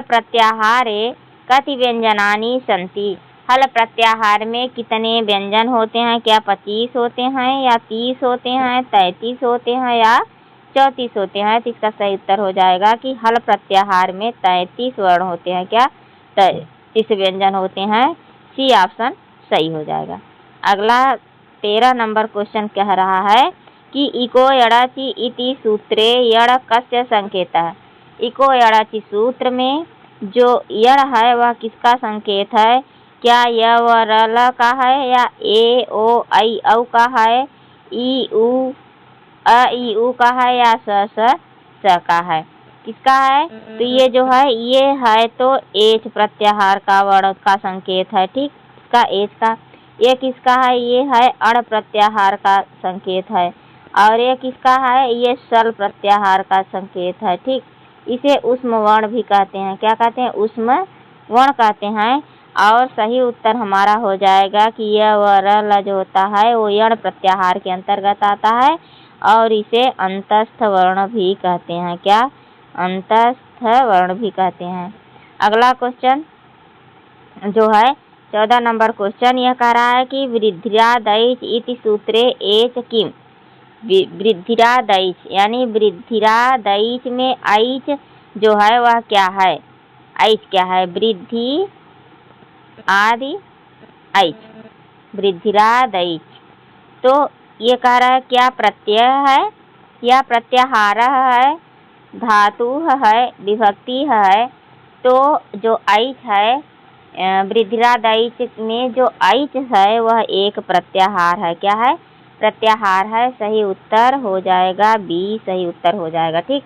प्रत्याहारे कति व्यंजनानि सन्ति। हल प्रत्याहार में कितने व्यंजन होते हैं। क्या 25 होते हैं, या 30 होते हैं, 33 होते हैं, या 34 होते हैं। तो इसका सही उत्तर हो जाएगा कि हल प्रत्याहार में 33 वर्ण होते हैं। क्या, 33 व्यंजन होते हैं। सी ऑप्शन सही हो जाएगा। अगला 13 नंबर क्वेश्चन कह रहा है कि इको यडाची इति सूत्रे यड़ कस्य संकेतः। इको यडाची सूत्र में जो यड़ है वह किसका संकेत है? क्या य व र ल का है या ए ओ ऐ औ का है, ई उ अ ई उ का है या स का है? किसका है? तो ये जो है ये है तो एच प्रत्याहार का वर्ण का संकेत है। ठीक, इसका एच का। ये किसका है? ये है अण प्रत्याहार का संकेत है। और ये किसका है? ये सल प्रत्याहार का संकेत है। ठीक, इसे ऊष्म वर्ण भी कहते हैं। क्या कहते हैं? ऊष्म वर्ण कहते हैं। और सही उत्तर हमारा हो जाएगा कि यह व र ल जो होता है वो यण प्रत्याहार के अंतर्गत आता है और इसे अंतस्थ वर्ण भी कहते हैं। क्या? अंतस्थ वर्ण भी कहते हैं। अगला क्वेश्चन जो है 14 नंबर क्वेश्चन यह कह रहा है कि वृद्धिरादैच इति सूत्रे एच किम। वृद्धिरादैच यानी वृद्धिरादैच में ऐच जो है वह क्या है? ऐच क्या है? वृद्धि आदि ऐच, वृद्धिरादैच। तो ये कह रहा है क्या प्रत्यय है या प्रत्याहार है, धातु है, विभक्ति है? तो जो ऐच है वृद्धिरादैच में जो ऐच है वह एक प्रत्याहार है। क्या है? प्रत्याहार है। सही उत्तर हो जाएगा बी, सही उत्तर हो जाएगा। ठीक,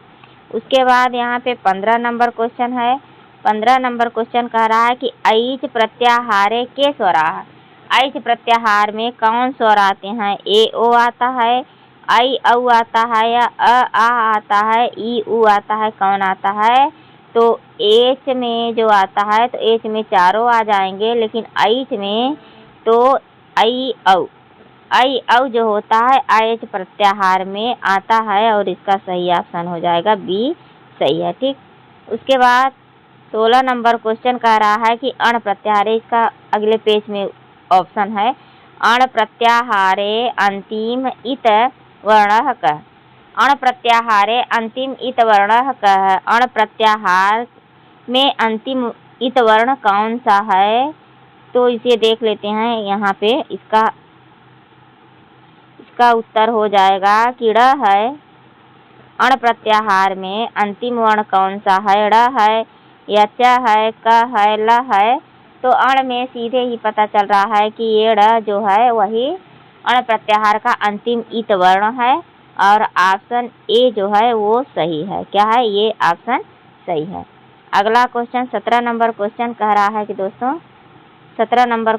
उसके बाद यहाँ पे 15 नंबर क्वेश्चन है। 15 नंबर क्वेश्चन कह रहा है कि ऐच प्रत्याहारे के स्वराः। ऐच प्रत्याहार में कौन स्वर आते हैं? ए ओ आता है, ऐ औ आता है या अ आ आता है, ई उ आता है? कौन आता है? तो एच में जो आता है तो एच में चारों आ जाएंगे, लेकिन ऐच में तो ऐ औ जो होता है ऐच प्रत्याहार में आता है और इसका सही ऑप्शन हो जाएगा बी, सही है। ठीक, उसके बाद 16 नंबर क्वेश्चन कह रहा है कि अण प्रत्याहारे, इसका अगले पेज में ऑप्शन है अण प्रत्याहारे अंतिम इत वर्णः कः। अण प्रत्याहारे अंतिम इत वर्णः कः। अण प्रत्याहार में अंतिम इत वर्ण कौन सा है? तो इसे देख लेते हैं। यहाँ पे इसका उत्तर हो जाएगा कि ड़ है। अण प्रत्याहार में अंतिम वर्ण कौन सा है? ड़ है या च है, क है, ल है? तो अण में सीधे ही पता चल रहा है कि ये ड़ जो है वही अण प्रत्याहार का अंतिम इत वर्ण है और ऑप्शन ए जो है वो सही है। क्या है? ये ऑप्शन सही है। अगला क्वेश्चन 17 नंबर क्वेश्चन कह रहा है कि दोस्तों 17 नंबर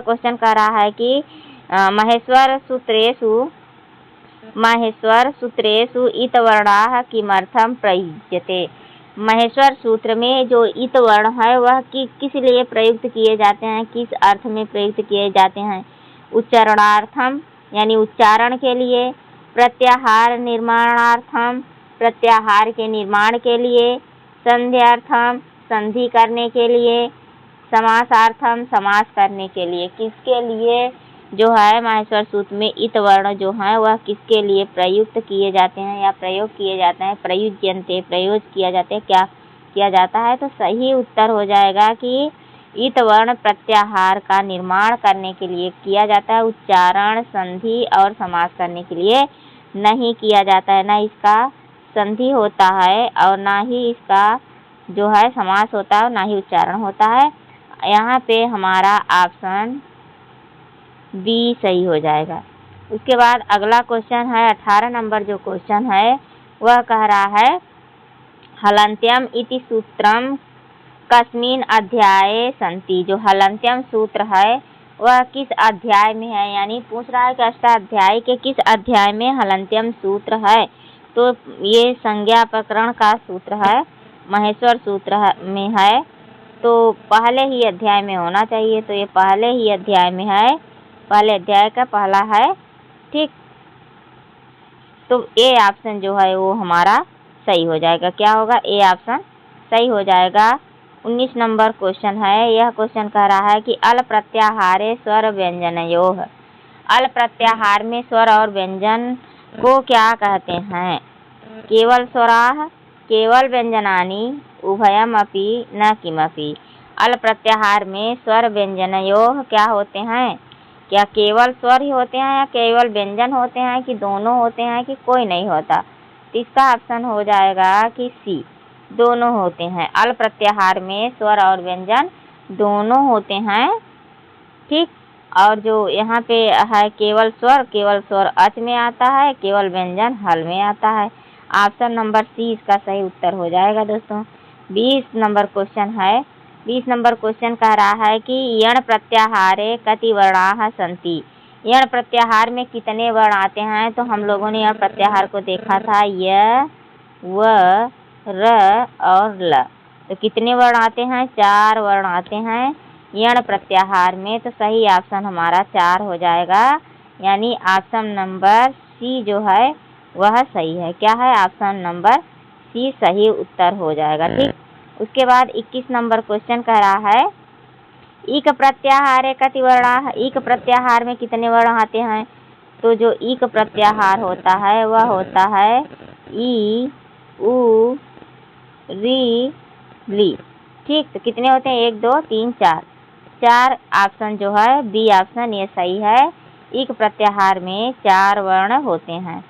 क्वेश्चन कह रहा है कि महेश्वर सूत्रेषु इत वर्णाः किमर्थं प्रयुज्यते। महेश्वर सूत्र में जो इत वर्ण है वह किस लिए प्रयुक्त किए जाते हैं? किस अर्थ में प्रयुक्त किए जाते हैं? उच्चारणार्थम यानी उच्चारण के लिए, प्रत्याहार निर्माणार्थम प्रत्याहार के निर्माण के लिए, संध्यार्थम संधि करने के लिए, समासार्थम समास करने के लिए। किसके लिए जो है महेश्वर सूत्र में इत वर्ण जो है वह किसके लिए प्रयुक्त किए जाते हैं या प्रयोग किए जाते हैं? प्रयुज्यन्ते, प्रयोग किया जाते हैं। क्या किया जाता है? तो सही उत्तर हो जाएगा कि इत वर्ण प्रत्याहार का निर्माण करने के लिए किया जाता है, उच्चारण, संधि और समास करने के लिए नहीं किया जाता है। ना इसका संधि होता है और ना ही इसका जो है समास होता है और ना ही उच्चारण होता है। यहाँ पे हमारा ऑप्शन बी सही हो जाएगा। उसके बाद अगला क्वेश्चन है 18 नंबर जो क्वेश्चन है वह कह रहा है हलन्त्यम इति सूत्रम कस्मिन् अध्याये सन्ति। जो हलन्त्यम सूत्र है वह किस अध्याय में है? यानी पूछ रहा है कि अष्टाध्यायी के किस अध्याय में हलन्त्यम सूत्र है? तो ये संज्ञा प्रकरण का सूत्र है, महेश्वर सूत्र में है, तो पहले ही अध्याय में होना चाहिए। तो ये पहले ही अध्याय में है, पहले अध्याय का पहला है। ठीक, तो ए ऑप्शन जो है वो हमारा सही हो जाएगा। क्या होगा? ए ऑप्शन सही हो जाएगा। 19 नंबर क्वेश्चन है। यह क्वेश्चन कह रहा है कि अल प्रत्याहारे स्वर व्यंजनयोः। अल प्रत्याहार में स्वर और व्यंजन को क्या कहते हैं? केवल स्वराः, केवल व्यंजनानि उभयमपि न किमपि। अल प्रत्याहार में स्वर व्यंजनयोः क्या होते हैं? क्या केवल स्वर ही होते हैं या केवल व्यंजन होते हैं कि दोनों होते हैं कि कोई नहीं होता? तो इसका ऑप्शन हो जाएगा कि सी, दोनों होते हैं। अल प्रत्याहार में स्वर और व्यंजन दोनों होते हैं, ठीक। और जो यहाँ पे है केवल स्वर अच में आता है, केवल व्यंजन हल में आता है। ऑप्शन नंबर सी इसका सही उत्तर हो जाएगा दोस्तों। 20 नंबर क्वेश्चन है। 20 नंबर क्वेश्चन कह रहा है कि यण प्रत्याहारे कति वर्णाः सन्ति। यण प्रत्याहार में कितने वर्ण आते हैं? तो हम लोगों ने यण प्रत्याहार को देखा था, य, व, र और ल। तो कितने वर्ण आते हैं? 4 वर्ण आते हैं यण प्रत्याहार में। तो सही ऑप्शन हमारा 4 हो जाएगा, यानी ऑप्शन नंबर सी जो है वह सही है। क्या है? ऑप्शन नंबर सी सही उत्तर हो जाएगा, ठीक। उसके बाद 21 नंबर क्वेश्चन कह रहा है ईक प्रत्याहारे कति वर्णाः। ईक प्रत्याहार में कितने वर्ण आते हैं? तो जो ईक प्रत्याहार होता है वह होता है ई, उ, री, ली, ठीक। तो कितने होते हैं? 1 2 3 4। 4 ऑप्शन जो है बी ऑप्शन ये सही है। ईक प्रत्याहार में 4 वर्ण होते हैं।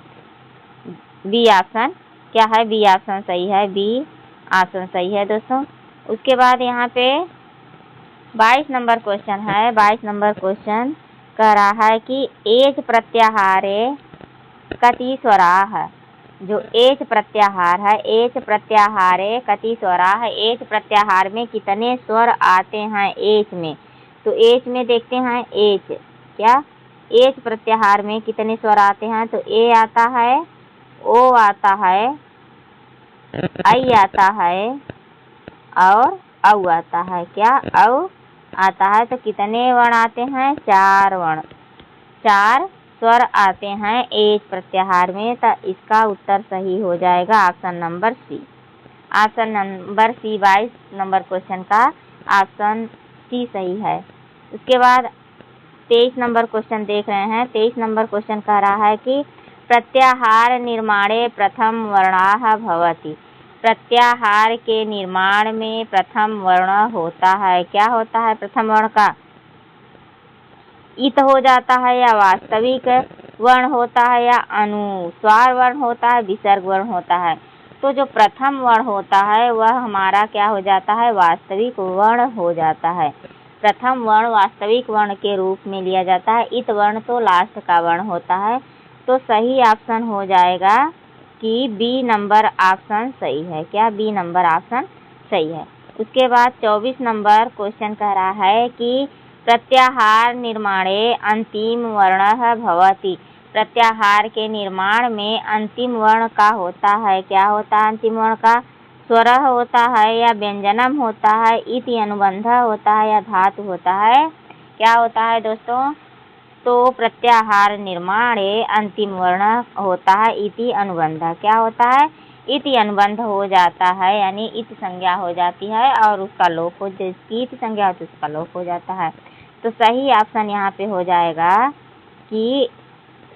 बी ऑप्शन क्या है? बी ऑप्शन सही है, बी ऑप्शन सही है दोस्तों। उसके बाद यहाँ पे 22 नंबर क्वेश्चन है। 22 नंबर क्वेश्चन कह रहा है कि एच प्रत्याहारे कति स्वराः। जो एच प्रत्याहार है, एच प्रत्याहारे कति स्वराः। एच प्रत्याहार में कितने स्वर आते हैं एच में? तो एच में देखते हैं, एच क्या एच प्रत्याहार में कितने स्वर आते हैं? तो ए आता है, ओ आता है, आई आता है और औ आता है। क्या? औ आता है। तो कितने वर्ण आते हैं? 4 वर्ण, 4 स्वर आते हैं एच प्रत्याहार में। तो इसका उत्तर सही हो जाएगा option number C. Option number C 22 number question का ऑप्शन सी सही है। उसके बाद 23 नंबर क्वेश्चन देख रहे हैं। 23 नंबर क्वेश्चन कह रहा है कि प्रत्याहार निर्माणे प्रथम वर्णाः भवति। प्रत्याहार के निर्माण में प्रथम वर्ण होता है। क्या होता है प्रथम वर्ण का? इत हो जाता है या वास्तविक वर्ण होता है या अनुस्वार वर्ण होता है, विसर्ग वर्ण होता है। तो जो प्रथम वर्ण होता है वह हमारा क्या हो जाता है? वास्तविक वर्ण हो जाता है। प्रथम वर्ण वास्तविक वर्ण के रूप में लिया जाता है। इत वर्ण तो लास्ट का वर्ण होता है। तो सही ऑप्शन हो जाएगा कि बी नंबर ऑप्शन सही है। क्या? बी नंबर ऑप्शन सही है। उसके बाद 24 नंबर क्वेश्चन कह रहा है कि प्रत्याहार निर्माणे अंतिम वर्णः भवति। प्रत्याहार के निर्माण में अंतिम वर्ण का होता है। क्या होता है अंतिम वर्ण का? स्वरः होता है या व्यंजनम होता है, इति अनुबंध होता है या धातु होता है? क्या होता है दोस्तों? तो प्रत्याहार निर्माणे अंतिम वर्ण होता है इति अनुबंध। क्या होता है? इति अनुबंध हो जाता है, यानी इति संज्ञा हो जाती है और उसका लोप हो, जिसकी इति संज्ञा होती है उसका लोप हो जाता है। तो सही ऑप्शन यहाँ पे हो जाएगा कि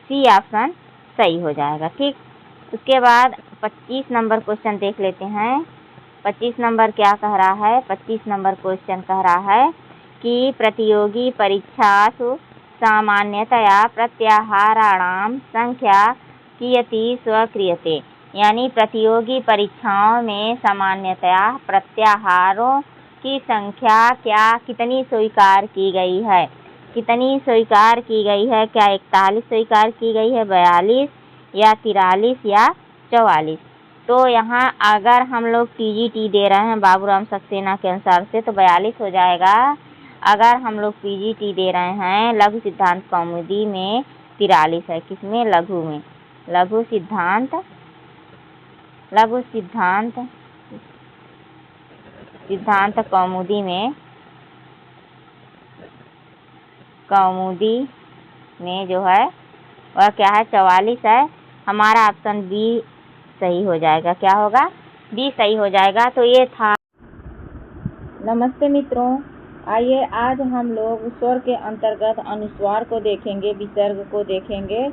सी ऑप्शन सही हो जाएगा, ठीक। उसके बाद 25 नंबर क्वेश्चन देख लेते हैं। 25 नंबर क्या कह रहा है? 25 नंबर क्वेश्चन कह रहा है कि प्रतियोगी परीक्षासु सामान्यतया प्रत्याहाराणां संख्या कियती स्वीक्रियते। यानी प्रतियोगी परीक्षाओं में सामान्यतया प्रत्याहारों की संख्या कितनी स्वीकार की गई है? कितनी स्वीकार की गई है? क्या 41 स्वीकार की गई है, 42 या 43 या 44? तो यहाँ अगर हम लोग टीजीटी दे रहे हैं बाबूराम सक्सेना के अनुसार से तो 42 हो जाएगा। अगर हम लोग पीजीटी दे रहे हैं लघु सिद्धांत कौमुदी में 43 है। किसमें? लघु में। लघु सिद्धांत कौमुदी में जो है वह क्या है? 44 है। हमारा ऑप्शन बी सही हो जाएगा। क्या होगा? बी सही हो जाएगा। तो ये था। नमस्ते मित्रों, आइए आज हम लोग स्वर के अंतर्गत अनुस्वार को देखेंगे, विसर्ग को देखेंगे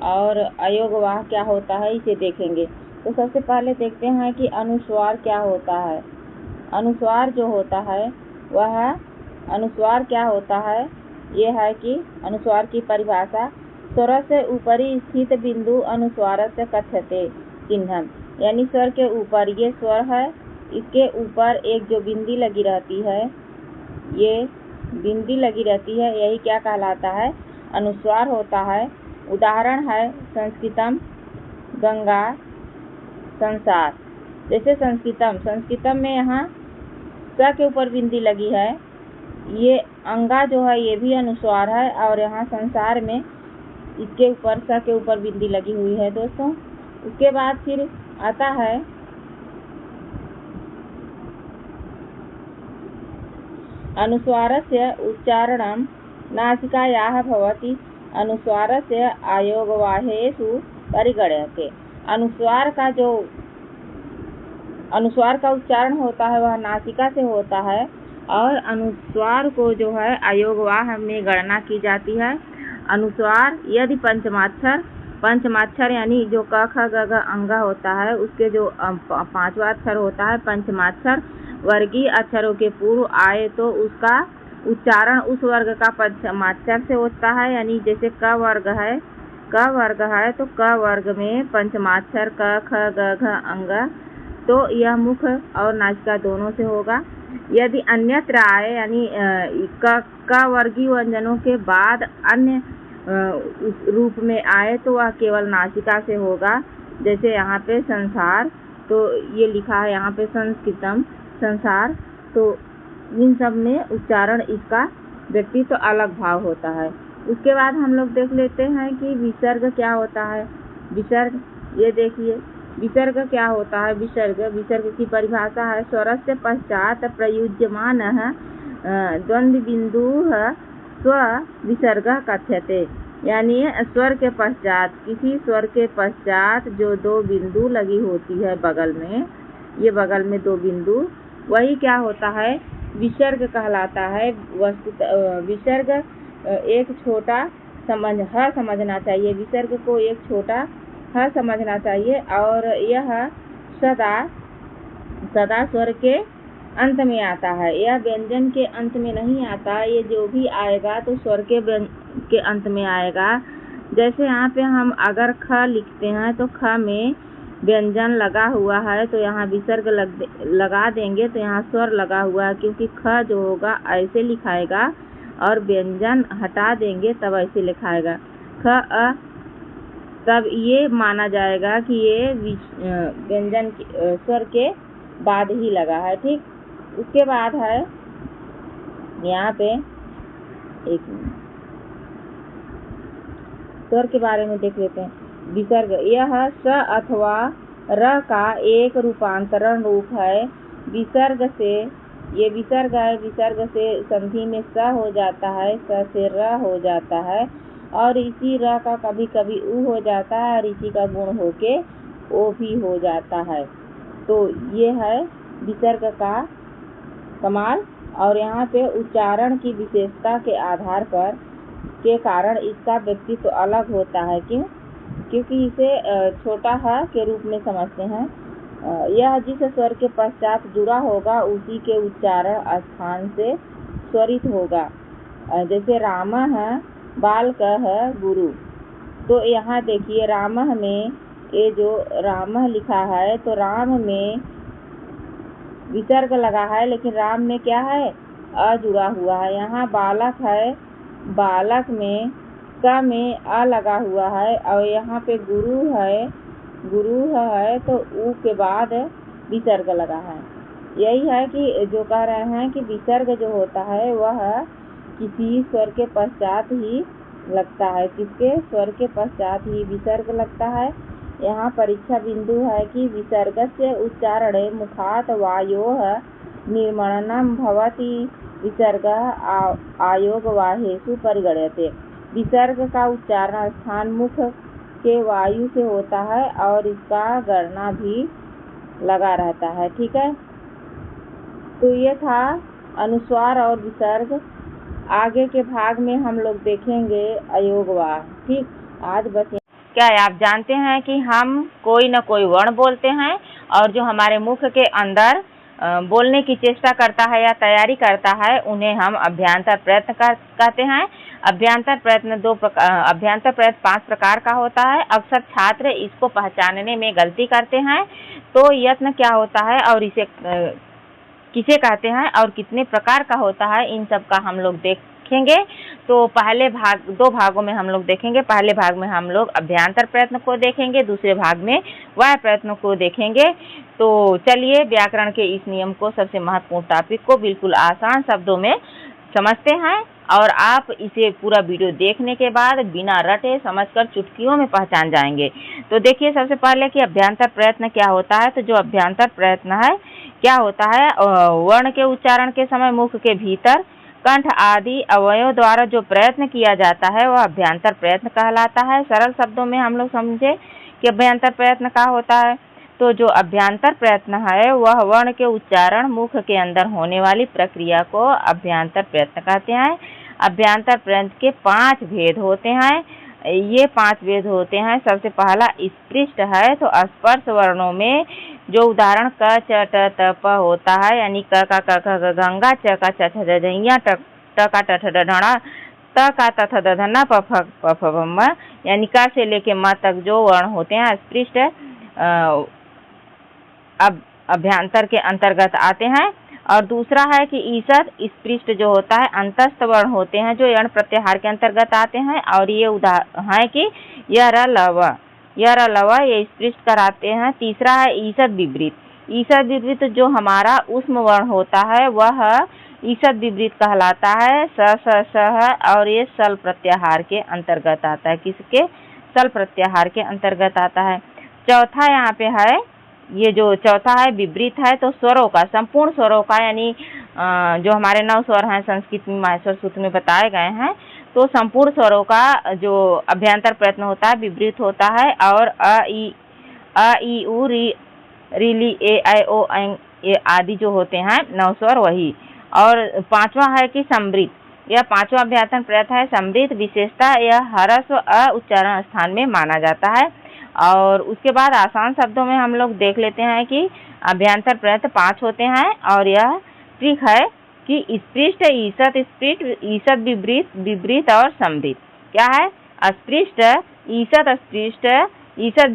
और अयोगवाह क्या होता है इसे देखेंगे। तो सबसे पहले देखते हैं कि अनुस्वार क्या होता है। अनुस्वार जो होता है वह अनुस्वार क्या होता है, ये है कि अनुस्वार की परिभाषा स्वर से ऊपरी स्थित बिंदु अनुस्वारस्य कथ्यते चिन्हम, यानी स्वर के ऊपर ये स्वर है, इसके ऊपर एक जो बिंदी लगी रहती है, ये बिंदी लगी रहती है, यही क्या कहलाता है, अनुस्वार होता है। उदाहरण है संस्कृतम, गंगा, संसार। जैसे संस्कृतम में यहाँ स के ऊपर बिंदी लगी है, ये अंगा जो है ये भी अनुस्वार है, और यहाँ संसार में इसके ऊपर स के ऊपर बिंदी लगी हुई है दोस्तों। उसके बाद फिर आता है अनुस्वारस्य उच्चारणं नासिकायाः भवति, अनुस्वारस्य आयोगवाहेषु परिगण्यते। अनुस्वार का उच्चारण होता है वह नासिका से होता है, और अनुस्वार को जो है अयोगवाह में गणना की जाती है। अनुस्वार यदि पंचमाक्षर यानी जो क ख ग घ अंगा होता है उसके जो पांचवा अक्षर होता है, पंचमाक्षर वर्गीय अक्षरों के पूर्व आए तो उसका उच्चारण उस वर्ग का पंचमाक्षर से होता है। यानी जैसे क वर्ग है तो क वर्ग में पंचमाक्षर क ख ग घ अंग, तो यह मुख और नासिका दोनों से होगा। यदि अन्यत्र आए यानी क वर्गीय व्यंजनों के बाद अन्य रूप में आए तो वह केवल नासिका से होगा। जैसे यहाँ पे संसार, तो ये लिखा है यहाँ पे संस्कृतम, संसार, तो इन सब में उच्चारण इसका व्यक्ति तो अलग भाव होता है। उसके बाद हम लोग देख लेते हैं कि विसर्ग क्या होता है। विसर्ग, ये देखिए विसर्ग क्या होता है। विसर्ग की परिभाषा है स्वरस्य पश्चात प्रयुज्यमानः द्वंद्व बिंदुः स्व विसर्ग कथ्यते, यानी स्वर के पश्चात, किसी स्वर के पश्चात जो दो बिंदु लगी होती है बगल में, ये बगल में दो बिंदु, वही क्या होता है, विसर्ग कहलाता है। विसर्ग एक छोटा समझना चाहिए, विसर्ग को एक छोटा ह समझना चाहिए, और यह सदा स्वर के अंत में आता है, यह व्यंजन के अंत में नहीं आता। ये जो भी आएगा तो स्वर के अंत में आएगा। जैसे यहाँ पे हम अगर ख लिखते हैं तो ख में व्यंजन लगा हुआ है तो यहाँ विसर्ग लगा देंगे तो यहाँ स्वर लगा हुआ है, क्योंकि ख जो होगा ऐसे लिखाएगा और व्यंजन हटा देंगे तब ऐसे लिखाएगा ख अ, तब ये माना जाएगा कि ये व्यंजन स्वर के बाद ही लगा है। ठीक, उसके बाद है यहाँ पे एक स्वर के बारे में देख लेते हैं। विसर्ग, यह स अथवा र का एक रूपांतरण रूप है। विसर्ग से, ये विसर्ग है, विसर्ग से संधि में स हो जाता है, स से र हो जाता है, और इसी र का कभी कभी उ हो जाता है, और इसी का गुण होके ओ भी हो जाता है। तो ये है विसर्ग का कमाल। और यहाँ पे उच्चारण की विशेषता के आधार पर के कारण इसका व्यक्तित्व अलग होता है। क्यों? क्योंकि इसे छोटा ह के रूप में समझते हैं। यह जिस स्वर के पश्चात जुड़ा होगा उसी के उच्चारण स्थान से स्वरित होगा। जैसे रामः बालकः गुरु, तो यहाँ देखिए रामः में ये जो रामः लिखा है तो राम में विसर्ग लगा है, लेकिन राम में क्या है, अ जुड़ा हुआ है। यहाँ बालक है, बालक में क में अ लगा हुआ है, और यहाँ पे गुरु है तो उ के बाद विसर्ग लगा है। यही है कि जो कह रहे हैं कि विसर्ग जो होता है वह किसी स्वर के पश्चात ही लगता है, किसके स्वर के पश्चात ही विसर्ग लगता है। यहाँ परीक्षा बिंदु है कि विसर्गस्य उच्चारणे मुखात् वायोः निर्मणनं भवति, विसर्गः आयोगवाहेषु परिगण्यते। विसर्ग का उच्चारण स्थान मुख के वायु से होता है और इसका गणना भी लगा रहता है। ठीक है, तो ये था अनुस्वार और विसर्ग। आगे के भाग में हम लोग देखेंगे अयोगवाह। ठीक, आज बस क्या आप जानते हैं कि हम कोई न कोई वर्ण बोलते हैं और जो हमारे मुख के अंदर बोलने की चेष्टा करता है या तैयारी करता है उन्हें हम अभ्यंतर प्रयत्न कहते हैं। अभ्यंतर प्रयत्न 5 प्रकार का होता है। अक्सर छात्र इसको पहचानने में गलती करते हैं। तो यत्न क्या होता है और इसे किसे कहते हैं और कितने प्रकार का होता है, इन सब का हम लोग देखेंगे। तो पहले 2 भागों में हम लोग देखेंगे। पहले भाग में हम लोग अभ्यंतर प्रयत्न को देखेंगे, दूसरे भाग में वाह्य प्रयत्न को देखेंगे। तो चलिए व्याकरण के इस नियम को, सबसे महत्वपूर्ण टॉपिक को बिल्कुल आसान शब्दों में समझते हैं और आप इसे पूरा वीडियो देखने के बाद बिना रटे समझकर चुटकियों में पहचान जाएंगे। तो देखिए सबसे पहले कि अभ्यंतर प्रयत्न क्या होता है। तो जो अभ्यंतर प्रयत्न है क्या होता है, वर्ण के उच्चारण के समय मुख के भीतर कंठ आदि अवयवों द्वारा जो प्रयत्न किया जाता है वह अभ्यंतर प्रयत्न कहलाता है। सरल शब्दों में हम लोग समझे कि अभ्यंतर प्रयत्न क्या होता है। तो जो अभ्यंतर प्रयत्न है वह वर्ण के उच्चारण मुख के अंदर होने वाली प्रक्रिया को अभ्यंतर प्रयत्न कहते हैं। अभ्यंतर प्रयत्न के 5 भेद होते हैं। ये 5 भेद होते हैं। सबसे पहला स्पृष्ट है। तो स्पर्श वर्णों में जो उदाहरण क च ट त प होता है, यानी क का क ख ग गंगा, च का छ छ ज झैया, ट का ट ठ ड ढ त का त थ द ध न प फ म, यानी क से लेके म तक जो वर्ण होते हैं स्पृष्ट अभ्यंतर के अंतर्गत आते हैं। और दूसरा है कि ईसद स्पृष्ट जो होता है अंतस्थ वर्ण होते हैं जो यण प्रत्याहार के अंतर्गत आते हैं। और ये उदाहरण है कि यर लव ये स्पृष्ट कराते हैं। तीसरा है ईसद विपरीत। ईसद विपरीत जो हमारा उष्म वर्ण होता है वह ईसद विपरीत कहलाता है। स है और ये सल प्रत्याहार के अंतर्गत आता है। किसके? सल प्रत्याहार के अंतर्गत आता है। चौथा यहाँ पे है, ये जो चौथा है विपरीत है। तो स्वरों का, संपूर्ण स्वरों का, यानी जो हमारे 9 स्वर हैं संस्कृत में माहेश्वर सूत्र में बताए गए हैं, तो संपूर्ण स्वरों का जो अभ्यंतर प्रयत्न होता है विपरीत होता है। और अ ई उ री ली ए ऐ ओ ऐ ये आदि जो होते हैं 9 स्वर वही। और 5वां है कि समृद्ध। यह 5वां अभ्यंतर प्रयत्न है। समृद्ध विशेषता यह ह्रस्व अ उच्चारण स्थान में माना जाता है। और उसके बाद आसान शब्दों में हम लोग देख लेते हैं कि अभ्यंतर प्रयत्न 5 होते हैं। और यह ट्रिक है कि स्पृष्ट, ईसद स्पृष्ट, ईसद विपरीत और समृद्ध। क्या है? अस्पृष्ट, ईसद अस्पृष्ट, ईसद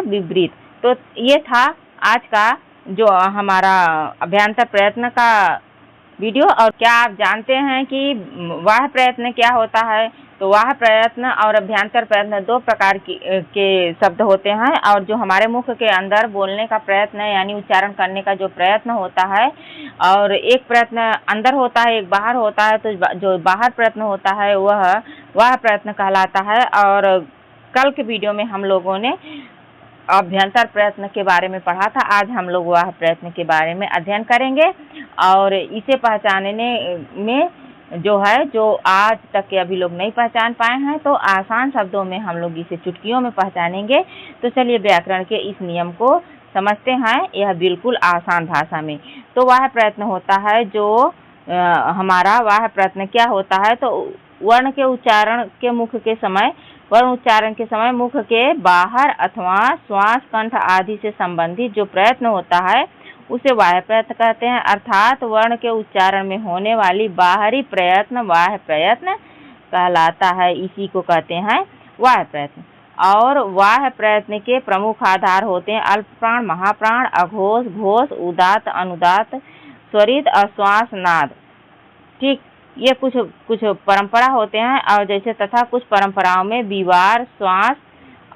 विपरीत। तो ये था आज का जो हमारा अभ्यंतर प्रयत्न का वीडियो। और क्या आप जानते हैं कि वाह्य प्रयत्न क्या होता है? तो वाह्य प्रयत्न और अभ्यंतर प्रयत्न 2 प्रकार के शब्द होते हैं। और जो हमारे मुख के अंदर बोलने का प्रयत्न है, यानी उच्चारण करने का जो प्रयत्न होता है, और एक प्रयत्न अंदर होता है, एक बाहर होता है। तो जो बाहर प्रयत्न होता है वह वाह्य प्रयत्न कहलाता है। और कल के वीडियो में हम लोगों ने अभ्यंतर प्रयत्न के बारे में पढ़ा था। आज हम लोग वाह्य प्रयत्न के बारे में अध्ययन करेंगे। और इसे पहचानने में जो है, जो आज तक के अभी लोग नहीं पहचान पाए हैं, तो आसान शब्दों में हम लोग इसे चुटकियों में पहचानेंगे। तो चलिए व्याकरण के इस नियम को समझते हैं, यह बिल्कुल आसान भाषा में। तो वाह्य प्रयत्न होता है जो हमारा वाह्य प्रयत्न क्या होता है। तो वर्ण के उच्चारण के मुख के समय, वर्ण उच्चारण के समय मुख के बाहर अथवा श्वास, कंठ आदि से संबंधित जो प्रयत्न होता है उसे वाह्य प्रयत्न कहते हैं। अर्थात वर्ण के उच्चारण में होने वाली बाहरी प्रयत्न वाह्य प्रयत्न कहलाता है। इसी को कहते हैं वाह्य प्रयत्न। और वाह्य प्रयत्न के प्रमुख आधार होते हैं अल्प प्राण, महाप्राण, अघोष, घोष, उदात्त, अनुदात्त, स्वरित और श्वास, नाद। ठीक, ये कुछ परंपरा होते हैं। और जैसे तथा कुछ परंपराओं में विवार, श्वास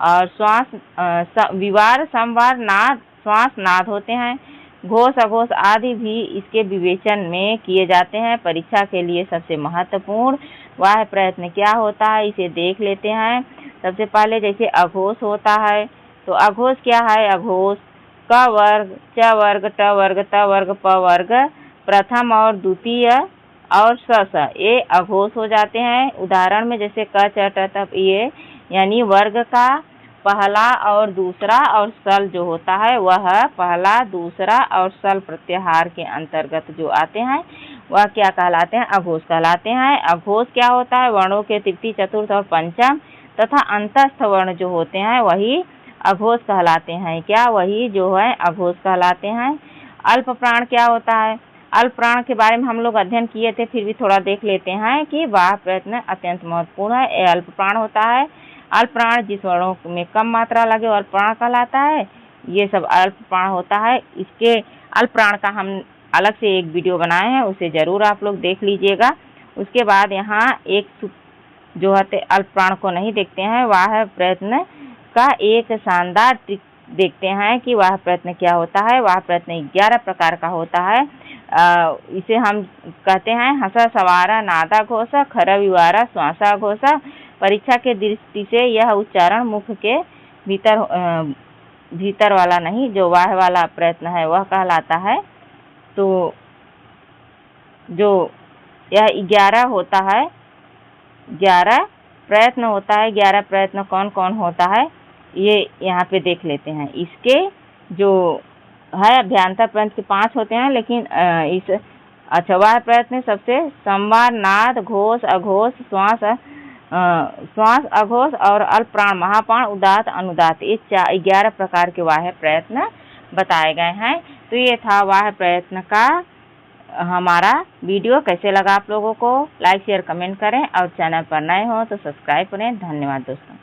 और विवार, संवार, नाद, श्वास, नाद होते हैं। घोष, अघोष आदि भी इसके विवेचन में किए जाते हैं। परीक्षा के लिए सबसे महत्वपूर्ण वाह्य प्रयत्न क्या होता है इसे देख लेते हैं। सबसे पहले जैसे अघोष होता है, तो अघोष क्या है? अघोष क वर्ग, च वर्ग, ट वर्ग, त वर्ग, प वर्ग, प्रथम और द्वितीय और स ये अघोष हो जाते हैं। उदाहरण में जैसे क च ट त ये, यानी वर्ग का पहला और दूसरा और सल जो होता है वह पहला, दूसरा और सल प्रत्याहार के अंतर्गत जो आते हैं वह क्या कहलाते हैं? अघोष कहलाते हैं। अघोष क्या होता है? वर्णों के तृतीय, चतुर्थ और पंचम तथा अंतस्थ वर्ण जो होते हैं वही अघोष कहलाते हैं। क्या? वही जो है अघोष कहलाते हैं। अल्प प्राण क्या होता है? अल्प प्राण के बारे में हम लोग अध्ययन किए थे, फिर भी थोड़ा देख लेते हैं कि वाह प्रयत्न अत्यंत महत्वपूर्ण है। ये अल्प प्राण होता है। अल्प प्राण जिस वर्णों में कम मात्रा लगे अल्प प्राण कहलाता है। ये सब अल्प प्राण होता है। इसके अल्प प्राण का हम अलग से एक वीडियो बनाए हैं, उसे जरूर आप लोग देख लीजिएगा। उसके बाद यहाँ एक जो है अल्प प्राण को नहीं देखते हैं, वाह प्रयत्न का एक शानदार ट्रिक देखते हैं कि वाह प्रयत्न क्या होता है। वाह प्रयत्न 11 प्रकार का होता है। इसे हम कहते हैं हंसा सवारा नादा घोषा खरा विवारा श्वासा घोषा। परीक्षा के दृष्टि से यह उच्चारण मुख के भीतर वाला नहीं, जो वाह वाला प्रयत्न है वह कहलाता है। तो जो यह 11 होता है, 11 प्रयत्न होता है। 11 प्रयत्न कौन कौन होता है ये यहाँ पे देख लेते हैं। इसके जो है अभ्यंतर प्रयत्न के 5 होते हैं, लेकिन वाह प्रयत्न सबसे संवार नाद घोष अघोष श्वास अघोष और अल्प प्राण महाप्राण उदात अनुदात, ये 11 प्रकार के वाह प्रयत्न बताए गए हैं। तो ये था वाह प्रयत्न का हमारा वीडियो। कैसे लगा आप लोगों को? लाइक शेयर कमेंट करें और चैनल पर नए हो तो सब्सक्राइब करें। धन्यवाद दोस्तों।